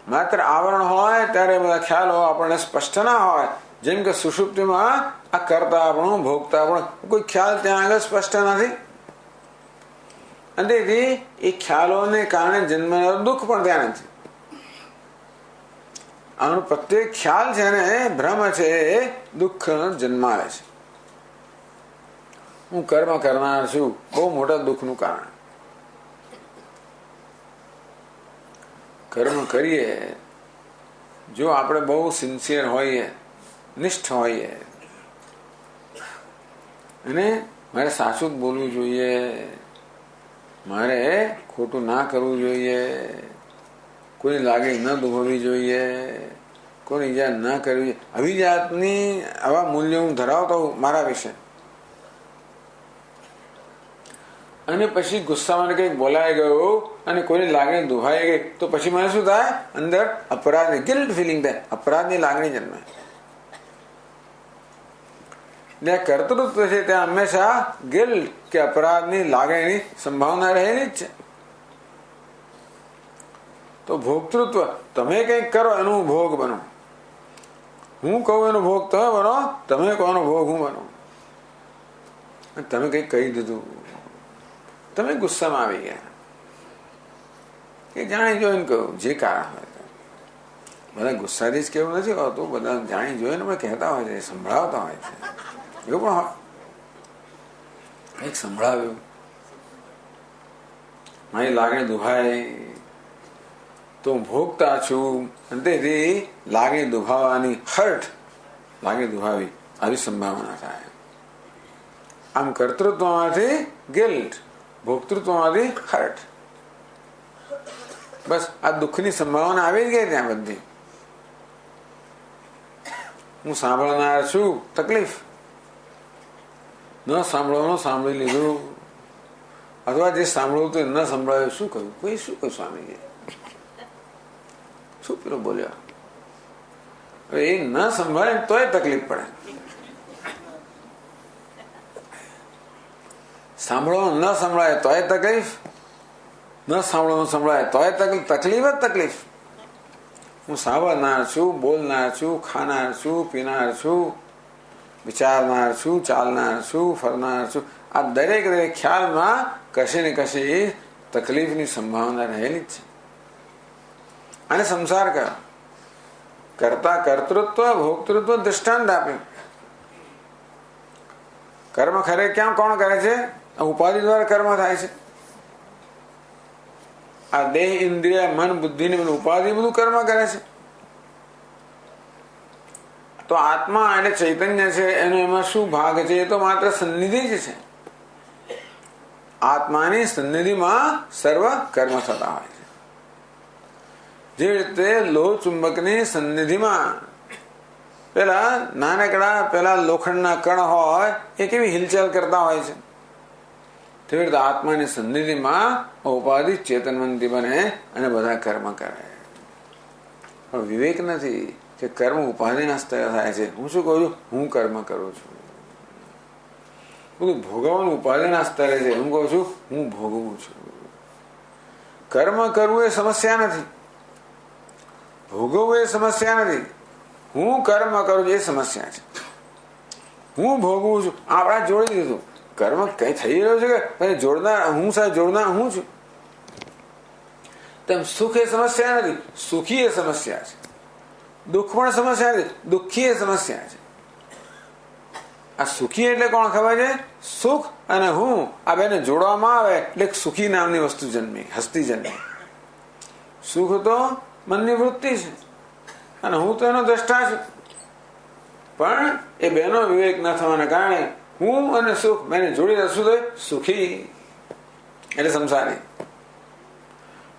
માત્ર આવરણ હોય ત્યારે બધા ખ્યાલો આપણને સ્પષ્ટ ના હોય. જેમ કે સુષુપ્તિમાં આ કરતા આપણું, ભોગતા આપણું કોઈ ખ્યાલ ત્યાં આગળ સ્પષ્ટ નથી. અને તેથી એ ખ્યાલોને કારણે જન્મનાર દુઃખ પણ ત્યાં નથી. આનો પ્રત્યેક ખ્યાલ છે ને ભ્રમ છે, એ દુઃખ જન્માવે છે. હું કર્મ કરનાર છું, બહુ મોટા દુઃખનું કારણ. કર્મ કરીએ, જો આપણે બહુ સિન્સિયર હોઈએ, નિષ્ઠ હોઈએ, અને મારે સાચું જ બોલવું જોઈએ, મારે ખોટું ના કરવું જોઈએ, કોઈની લાગણી ન દુભાવવી જોઈએ, કોઈને ઈજા ન કરવી, આવી જાતની આવા મૂલ્યો હું ધરાવતો હોઉં મારા વિશે, અને પછી ગુસ્સામાં કંઈક બોલાઈ ગયો અને કોઈની લાગણી દુભાઈ ગઈ, તો પછી મને શું થાય? અંદર અપરાધની ગિલ્ટ ફિલિંગ થાય, અપરાધની લાગણી જન્મે. જ્યાં કર્તૃત્વ છે ત્યાં હંમેશા ગિલ્ટ કે અપરાધની લાગણીની સંભાવના રહેલી જ છે. તો ભોગતૃત્વ, તમે કંઈક કરો એનું ભોગ બનો. હું કહું એનો ભોગ તમે બનો, તમે કહો એનો ભોગ હું બનો. તમે કંઈક કહી દીધું, તમે ગુસ્સામાં આવી ગયા, કે જાણી જોઈને કહ્યું, જે કારણ હોય. બધા ગુસ્સાથી જ કેવું નથી હોતું, બધા જાણી જોઈને પણ કહેતા હોય છે, સંભળાવતા હોય છે. એવું પણ હોય, કંઈક સંભળાવ્યું, મારી લાગણી દુભાઈ, તો હું ભોગતા છું, અને તેથી લાગણી દુભાવવાની હર્ટ, લાગણી દુભાવી આવી સંભાવના થાય. આમ કર્તૃત્વમાંથી ગિલ્ટ, ભોક્તૃત્વમાંથી હર્ટ. બસ આ દુઃખની સંભાવના આવી જ ગઈ ત્યાં બધી. હું સાંભળનાર છું, તકલીફ. ન સાંભળવાનું સાંભળી લીધું, અથવા જે સાંભળવું તો ન સંભળાયું, શું કહ્યું? કોઈ શું કહ્યું? સ્વામીજી શું પેલો બોલ્યો? હવે એ ન સંભળાય તોય તકલીફ પડે. સાંભળવાનું ન સંભળાય તોય તકલીફ, ન સાંભળવાનું સંભળાય તોય તકલીફ. તકલીફ જ તકલીફ. હું સાંભળનાર છું, બોલનાર છું, ખાનાર છું, પીનાર છું, વિચારનાર છું, ચાલનાર છું, ફરનાર છું. આ દરેક દરેક ખ્યાલમાં કશે ને કશે તકલીફની સંભાવના રહેલી જ છે. અને સંસાર કયો? કરતા કર્તૃત્વ, ભોક્તૃત્વ દ્રષ્ટાંત આપ્યું. કર્મ ખરે ક્યાં કોણ કરે છે? ઉપાધિ દ્વારા કર્મ થાય છે. આ દેહ, ઇન્દ્રિય, મન, બુદ્ધિ ને બધું ઉપાધિ બધું કર્મ કરે છે. તો આત્મા એટલે ચૈતન્ય છે, એનો એમાં શું ભાગ છે? એ તો માત્ર સન્નિધિ જ છે. આત્માની સન્નિધિમાં સર્વ કર્મ થતા હોય છે. જે રીતે લોહ ચુંબકની સન્નિધિમાં પેલા નાનકડા પેલા લોખંડના કણ હોય એ કેવી હિલચાલ કરતા હોય છે, તેવી રીતે આત્માની સન્નિધિમાં ઉપાધિ ચેતનવંતી બને અને બધા કર્મ કરે. પણ વિવેક નથી, કે કર્મ ઉપાધિના સ્તરે થાય છે. હું શું કહું છું? હું કર્મ કરું છું. બધું ભોગવવાનું ઉપાધિના સ્તરે છે. હું કહું છું હું ભોગવું છું. કર્મ કરવું એ સમસ્યા નથી, ભોગવવું એ સમસ્યા નથી. હું કર્મ કરું છું એ સમસ્યા છે. હું ભોગવું છું આપણા જોડી દીધું. કર્મ કઈ થઈ રહ્યું છે કે જોડનાર હું સાથે જોડનાર હું છું. તેમ સુખ એ સમસ્યા નથી, સુખી એ સમસ્યા છે. દુઃખ પણ સમસ્યા નથી, દુઃખી એ સમસ્યા છે. આ સુખી એટલે કોણ ખબર છે? સુખ અને હું આ બેને જોડવામાં આવે એટલે સુખી નામની વસ્તુ જન્મી, હસ્તી જન્મી. સુખ તો મનની વૃત્તિ છે અને હું તો એનો દ્રષ્ટા છું. પણ એ બેનો વિવેક ન થવાના કારણે હું અને સુખ બેને જોડી રસું તો સુખી એટલે સંસારી.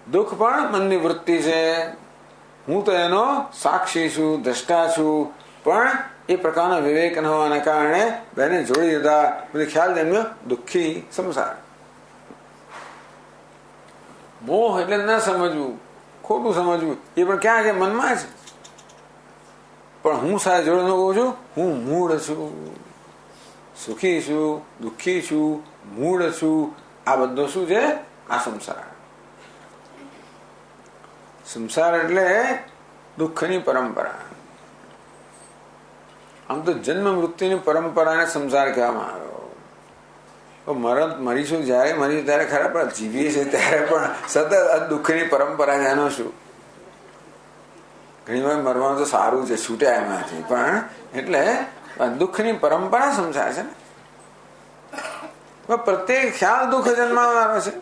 દુઃખ પણ મનની વૃત્તિ છે. હું તો એનો સાક્ષી છું, દ્રષ્ટા છું. પણ એ પ્રકારનો વિવેક ન હોવાના કારણે બેને જોડી દીધા, બધી ખ્યાલ જન્મ્યો દુઃખી સંસાર. મોહ એટલે ન સમજવું, ખોટું સમજવું, એ પણ ક્યાં છે? મનમાં છે. પણ હું સાથે જોડે કહું છું હું મૂળ છું, સુખી છું, દુઃખી છું, મૂળ છું. આ બધો શું છે? આ સંસાર. સંસાર એટલે દુઃખની પરંપરા. આમ તો જન્મ મૃત્યુની પરંપરાને સંસાર કહેવામાં આવ્યો. મરીશું જયારે મરીશું ત્યારે ખરા, પણ જીવીએ છીએ ત્યારે પણ સતત દુઃખની પરંપરા છે. એનો શું? ઘણી વાર મરવાનું તો સારું છે, છૂટ્યા એમાંથી, પણ એટલે દુઃખની પરંપરા સંસાર છે ને. પ્રત્યેક ખ્યાલ દુઃખ જન્માવનારો છે.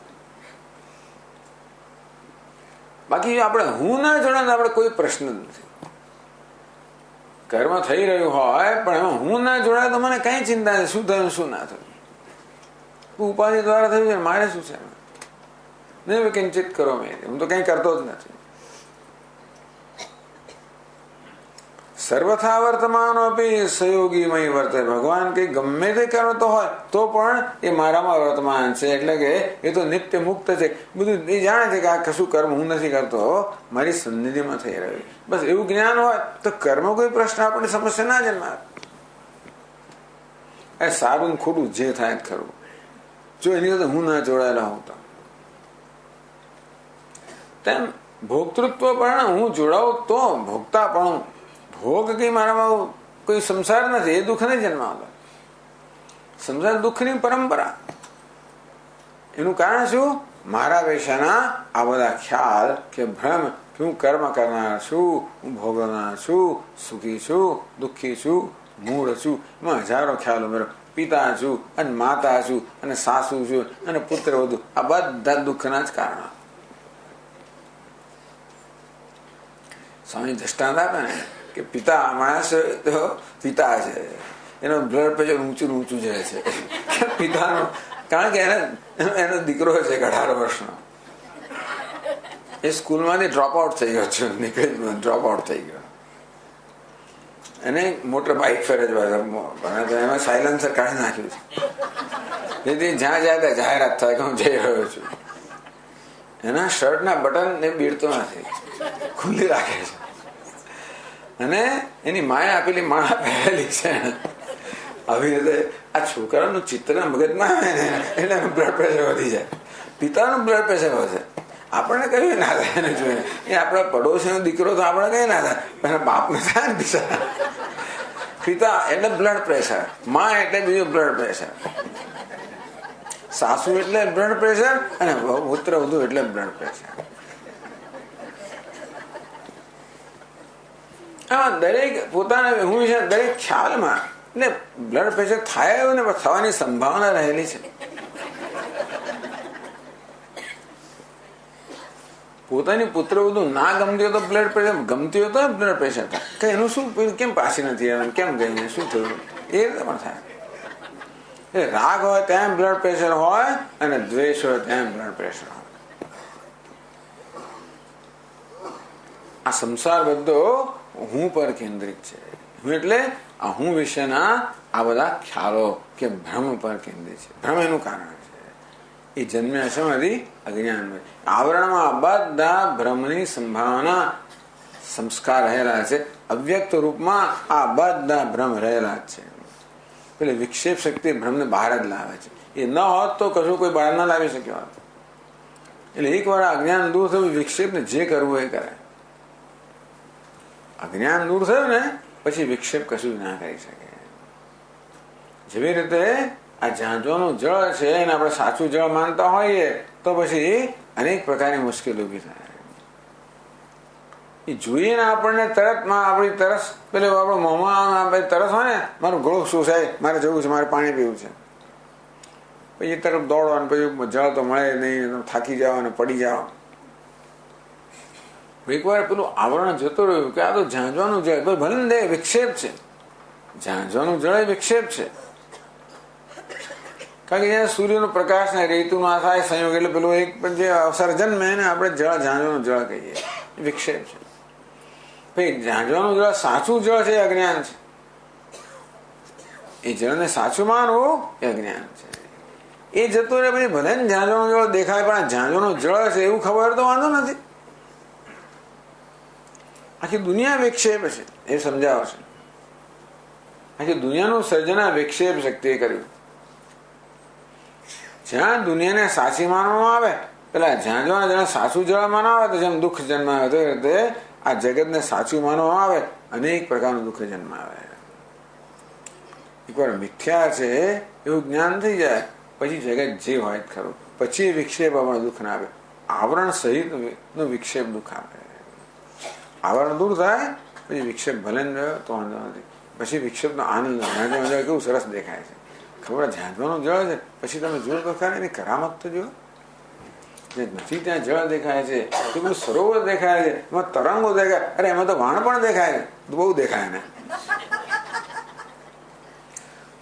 બાકી આપણે હું ના જોડે આપણે કોઈ પ્રશ્ન જ નથી. કર્મ થઈ રહ્યું હોય પણ એમાં હું ના જોડાય તો મને કઈ ચિંતા નથી. શું થયું શું ના થયું, ઉપાધિ દ્વારા થયું છે, મારે શું છે? નહીં કિંચિત કરો મેં, હું તો કઈ કરતો જ નથી. સર્વથા વર્તમાનો આપી સહયોગીમય વર્તે. ભગવાન કઈ ગમે તે કરતો હોય તો પણ એ મારામાં વર્તમાન છે, એટલે કે એ તો નિત્ય મુક્ત છે. બધું એ જાણે છે કે આ કશું કર્મ હું નથી કરતો, મારી સન્નિધિમાં થઈ રહ્યું. બસ એવું જ્ઞાન હોય તો કર્મ કોઈ પ્રશ્ન આપણને સમસ્યા ના જન્માવે. એ સારું ખોટું જે થાય જ ખરું, જો એની સાથે હું ના જોડાયેલા હોઉં તો. તેમ ભોક્તૃત્વ પણ હું જોડાવું તો ભોગતા પણ ભોગ કઈ મારામાં કોઈ સંસાર નથી, એ દુઃખ નહીં જન્માવતો. સંસાર દુઃખની પરંપરા. એનું કારણ શું? મારા વિશેના આ બધા ખ્યાલ કે ભ્રમ કે હું કર્મ કરનાર છું, હું ભોગવનાર છું, સુખી છું, દુઃખી છું, મૂળ છું. એમાં હજારો ખ્યાલો મેળો. પિતા છું અને માતા છું અને સાસુ છું અને પુત્ર વધુ, આ બધા દુઃખના જ કારણો. સ્વામી દ્રષ્ટાંત આપે ને કે પિતા માણસ તો પિતા છે, એનો બ્લડ પ્રેશર ઊંચું ઊંચું જાય છે. પિતાનો કારણ કે એનો દીકરો છે 18 વર્ષનો, એ સ્કૂલમાંથી ડ્રોપ આઉટ થઈ ગયો છે, નીકળી ડ્રોપ આઉટ થઈ ગયો. એને મોટર બાઇક ફેરે છે, એમાં સાયલેન્સર કાઢી નાખ્યું છે, જેથી જ્યાં જાય ત્યાં જાહેરાત થાય કે હું જઈ રહ્યો છું. એના શર્ટના બટન એ બીડતો નથી, ખુલ્લી રાખે છે. અને એની માએ આપેલી માળા પહેરેલી છે. આવી રીતે આ છોકરાનું ચિત્ર મગજમાં આવે ને એટલે એનું બ્લડ પ્રેશર વધી જાય. પિતાનું બ્લડ પ્રેશર વધે. આપણને કયું ના થાય એને જોઈને. એ આપણા પડોશીનો દીકરો તો આપણે કઈ ના થાય, એના બાપને થાય ને બિચારા. પિતા એટલે બ્લડ પ્રેશર, મા એટલે બીજું બ્લડ પ્રેશર, સાસુ એટલે બ્લડ પ્રેશર અને પુત્ર વધુ એટલે બ્લડ પ્રેશર. દરેક પોતાના હું વિશે દરેક ખ્યાલમાં એટલે બ્લડ પ્રેશર થાય ને થવાની સંભાવના રહેલી છે. પોતાની પુત્ર બધું ના ગમતી હોય તો બ્લડ પ્રેશર, ગમતી હોય તો બ્લડ પ્રેશર થાય. કે એનું શું, કેમ પાછી નથી આવે, કેમ ગઈ, શું થયું, એ રીતે પણ થાય. એ રાગ હોય ત્યાં બ્લડ પ્રેશર હોય અને દ્વેષ હોય ત્યાં બ્લડ પ્રેશર હોય. આ સંસાર બધો હું પર કેન્દ્રિત છે. હું એટલે આ હું વિશેના આ બધા ખ્યાલો કે ભ્રમ પર કેન્દ્રિત છે. ભ્રમ એનું કારણ છે. એ જન્મ્યા છે મારી અજ્ઞાનમાં. આવરણમાં બધા ભ્રમની સંભાવના સંસ્કાર રહેલા છે. અવ્યક્ત રૂપમાં આ બધા ભ્રમ રહેલા જ છે. પેલી વિક્ષેપ શક્તિ ભ્રમને બહાર જ લાવે છે. એ ન હોત તો કશું કોઈ બહાર ના લાવી શક્યો હોત. એટલે એકવાર અજ્ઞાન દૂર થયું, વિક્ષેપને જે કરવું એ કરે. અજ્ઞાન દૂર થયું ને પછી વિક્ષેપ કશું ના કરી શકે. જેવી રીતે આ ઝાંઝોનું જળ છે એને આપણે સાચું જળ માનતા હોઈએ તો પછી અનેક પ્રકારની મુશ્કેલી ઊભી થાય. એ જોઈએ ને આપણને તરતમાં આપણી તરસ પેલું આપણો મોંમાં તરસ હોય ને, મારું ગળું શું થાય, મારે જવું છે, મારે પાણી પીવું છે, પછી એ તરફ દોડો અને પછી જળ તો મળે નહીં, થાકી જાઓ અને પડી જાઓ. એકવાર પેલું આવરણ જતું રહ્યું કે આ તો ઝાંઝવાનું જળ, ભલે ને વિક્ષેપ છે, ઝાંઝવાનું જળ એ વિક્ષેપ છે. કારણ કે જ્યાં સૂર્યનો પ્રકાશ ને રેતુનો આ થાય સંયોગ એટલે પેલું એક જે અવસર જન્મે એને આપણે જળ ઝાંઝવાનું જળ કહીએ, એ વિક્ષેપ છે. ભાઈ ઝાંઝવાનું જળ સાચું જળ છે, એ અજ્ઞાન છે. એ જળને સાચું માનવું એ અજ્ઞાન છે. એ જતું રહે પછી ભલે ને ઝાંઝવાનું જળ દેખાય પણ ઝાંઝવાનું જળ છે એવું ખબર તો વાંધો નથી. આખી દુનિયા વિક્ષેપ છે એ સમજાવશે. આખી દુનિયાનું સર્જન વિક્ષેપ શક્તિએ કર્યું. જ્યાં દુનિયાને સાચી માનવામાં આવે, પેલા ઝાંઝવાના જળ સાચું જળ માનવામાં આવે તો જેમ દુઃખ જન્માવે તો એ રીતે આ જગતને સાચું માનવામાં આવે અનેક પ્રકારનું દુઃખ જન્માવે. એકવાર મિથ્યા છે એવું જ્ઞાન થઈ જાય પછી જગત જે હોય ખરું, પછી વિક્ષેપ આપણને દુઃખ ના આવે. આવરણ સહિત નો વિક્ષેપ દુઃખ આપે. આવરણ દૂર થાય પછી વિક્ષેપ ભલે ને રહ્યો તો વાંધો નથી. પછી વિક્ષેપનો આનંદ, ઝાંઝવાનું જળ કેવું સરસ દેખાય છે. ખબર ઝાંઝવાનું જળ છે પછી તમે જુઓ તો ખરા એની કરામત તો જુઓ. જે નથી ત્યાં જળ દેખાય છે, તો બધું સરોવર દેખાય છે, એમાં તરંગો દેખાય, અરે એમાં તો વાણ પણ દેખાય છે, બહુ દેખાય ને.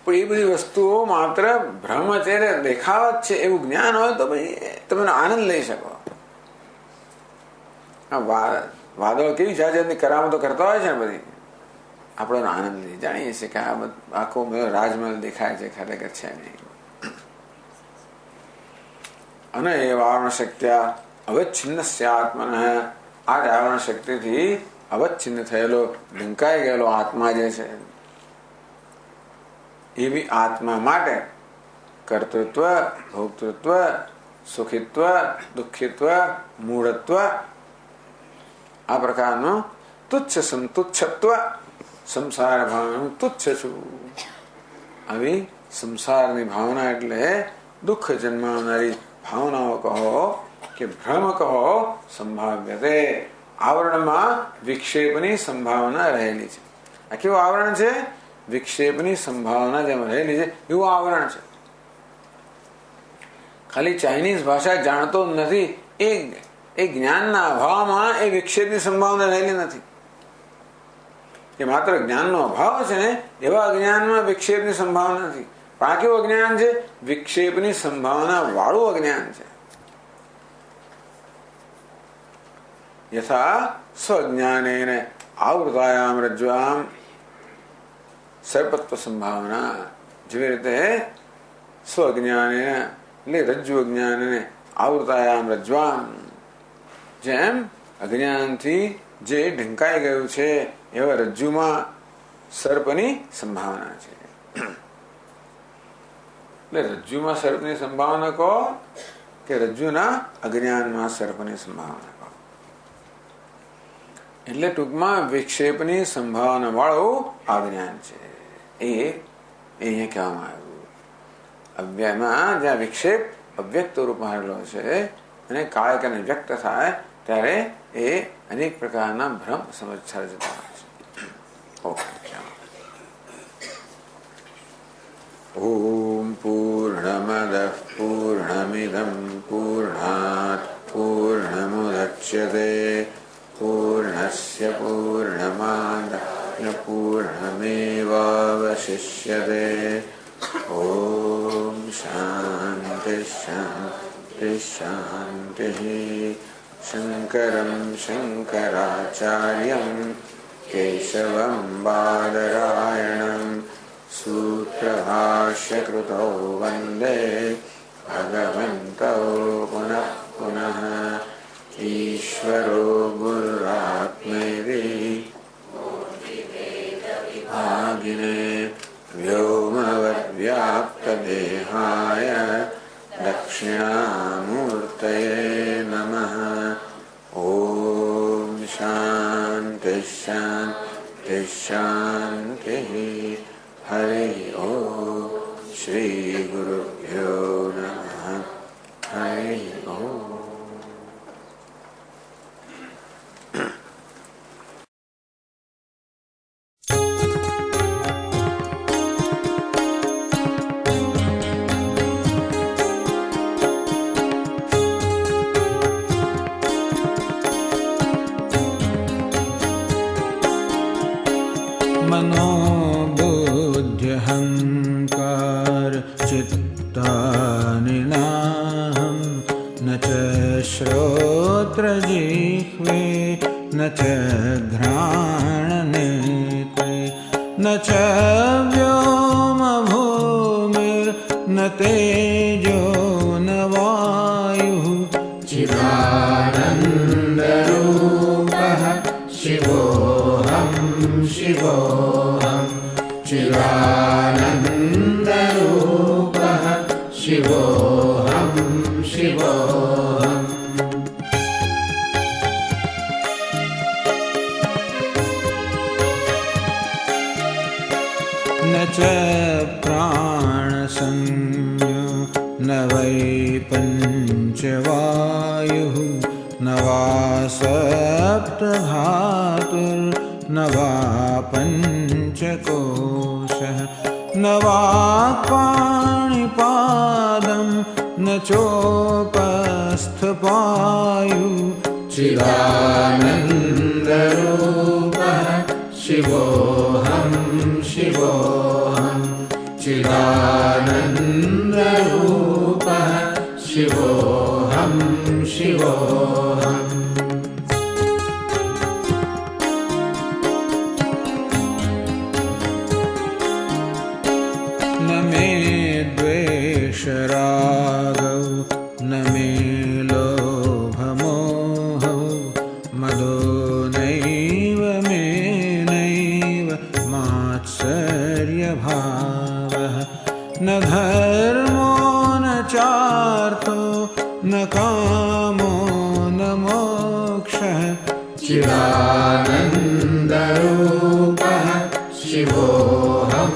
પણ એ બધી વસ્તુઓ માત્ર ભ્રમ અત્યારે દેખાવા જ છે એવું જ્ઞાન હોય તો પછી તમે આનંદ લઈ શકો. વાદળ કેવી જાતની કરામતો કરતા હોય છે ને બધી, આપણો આનંદ લઈ જાણીએ છીએ કે આ આખો રાજમહેલ દેખાય છે, ખરેખર છે નહીં. અને એ આવરણ શક્ત્યા અવચ્છિન્ન આત્મન, આ જ આવરણ શક્તિથી અવચ્છિન્ન થયેલો ઢંકાઈ ગયેલો આત્મા જે છે એવી આત્મા માટે કર્તૃત્વ, ભોક્તૃત્વ, સુખિત્વ, દુઃખિત્વ, મૂળત્વ આ પ્રકારનું તુચ્છ સંતુચ્છત્વ, સંસાર ભાવનાનું તુચ્છ છું. આવી સંસારની ભાવના એટલે દુઃખ જન્માવનારી ભાવનાઓ કહો કે ભ્રમ કહો, સંભાવ્યતે આવરણમાં વિક્ષેપની સંભાવના રહેલી છે. આ કેવું આવરણ છે? વિક્ષેપની સંભાવના જેમ રહેલી છે એવું આવરણ છે. ખાલી ચાઇનીઝ ભાષા જાણતો નથી એ જ્ઞાનના અભાવમાં એ વિક્ષેપની સંભાવના રહેલી નથી. એ માત્ર જ્ઞાનનો અભાવ છે ને એવા જ્ઞાનમાં વિક્ષેપની સંભાવના નથી. પણ આ કેવું અજ્ઞાન છે? વિક્ષેપની સંભાવના વાળું અજ્ઞાન છે. યથા સ્વજ્ઞાનેન આવૃતાયામ રજ્વામ સર્પત્વ સંભાવના, જેવી રીતે સ્વજ્ઞાને એટલે રજ્જુ જ્ઞાનને આવૃતાયામ રજ્વામ, જેમ અજ્ઞાનથી જે ઢંકાઈ ગયું છે એવા રજ્જુમાં સર્પની સંભાવના છે. એટલે રજ્જુમાં સર્પની સંભાવના કહો કે રજ્જુના અજ્ઞાનમાં સર્પની સંભાવના કહો. એટલે ટૂંકમાં વિક્ષેપની સંભાવના વાળું અજ્ઞાન છે. એ અહીંયા કહેવામાં આવ્યું. અવ્યયમાં જ્યાં વિક્ષેપ અવ્યક્ત રૂપમાં રહેલો છે અને કાળક અને વ્યક્ત થાય ત્યારે એ અનેક પ્રકારના ભ્રમ સમજ સર્જતા હોય છે. ઓમ પૂર્ણમદ પૂર્ણમિદમ પૂર્ણાત પૂર્ણમુદચ્યતે પૂર્ણસ્ય પૂર્ણમાદાય પૂર્ણમેવાવશિષ્યતે. ઓમ શાંતિ શાંતિ શાંતિ. શંકરં શંકરાચાર્યં કેશવં બાદરાયણં સૂત્રભાષ્યકૃતો વંદે ભગવન્તો પુનઃ પુનઃ. ઈશ્વરો ગુરુરાત્મેતિ शांति शांति। हरि ओम। श्री गुरुभ्यो नमः। हरि ओम। मनोबुद्ध्यहंकार चित्तानि नाहं न च श्रोत्रजिह्वे न च घ्राणनेत्रे न च व्योमभूमिर्न तेजो न वायुः चिदानन्दरूपः शिवोऽहं शिवोऽहं चिदानन्दरूपः शिवोऽहं शिवोऽहम्। न च प्राणसंज्ञो न वै पञ्चवायुः न वा सप्तधातुर्न वा पञ्चकोशः न वा पाणिपादं न चोपस्थपायुः चिदानन्दरूपः शिवोऽहं शिवोऽहं चिदानन्दरूपः शिवोऽहं शिवोऽहम्। न मे द्वेषरागौ न मे लोभमोहौ मदो नैव मे नैव मात्सर्यभावः न धर्मो न चार्थो न कामो न मोक्षः चिदानन्दरूपः शिवोऽहं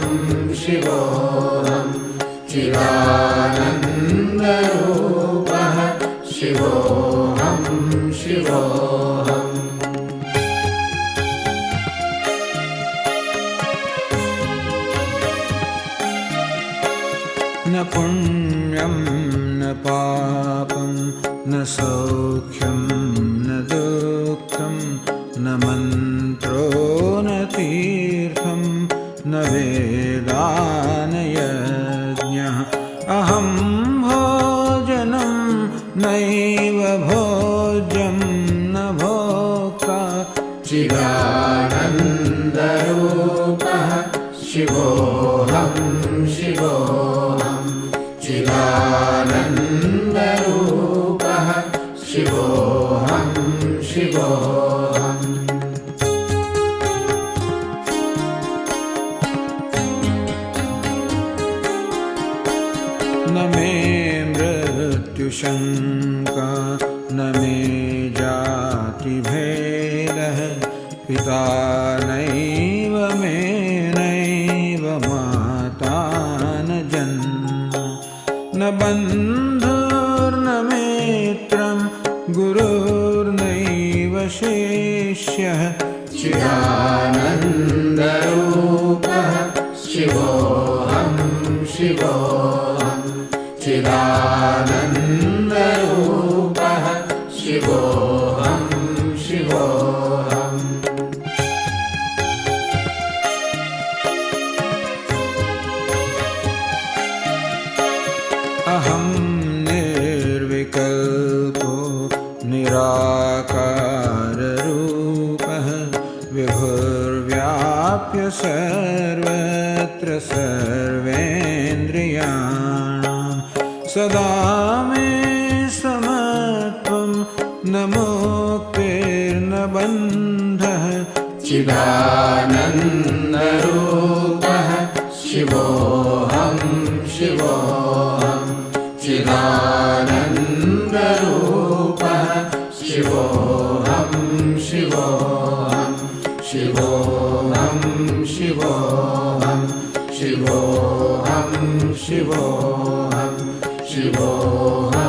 शिवोऽहं चिदानन्दरूपः शिवोऽहं शिवोऽहम्। न पुण्यं न पापं न सौख्यं न दुःखं न मन्त्रो न तीर्थं न वेदा न यज्ञः अहं भोजनं नैव भोज्यं न भोक्ता चिदानन्दरूपः शिवोऽहं शिवोऽहं चिदानन्दरूपः शिवोऽहं शिवोऽहम्। न मे मृत्युशङ्का न मे जातिभेदः पिता नैव मे नैव माता न जन्म न बन्धुर्न मित्रं गुरुर्नैव शिष्यः चिदानन्दरूपः शिवोऽहं शिवोऽहं चिदानन्दरूपः शिवोऽहं शिवोऽहम्। अहं निर्विकल्पो निराकाररूपः विभुर्व्याप्य सर्वत्र सर्वेन्द्रियाणां सदा मे समत्वं न मुक्तिर्न बन्धः चिदानन्दरूपः शिवोऽहं शिवोऽहं चिदानन्दरूपः शिवोऽहं शिवोऽहं शिवोऽहं शिवोऽहं शिवोऽहं शिवोऽहं शिवोऽहं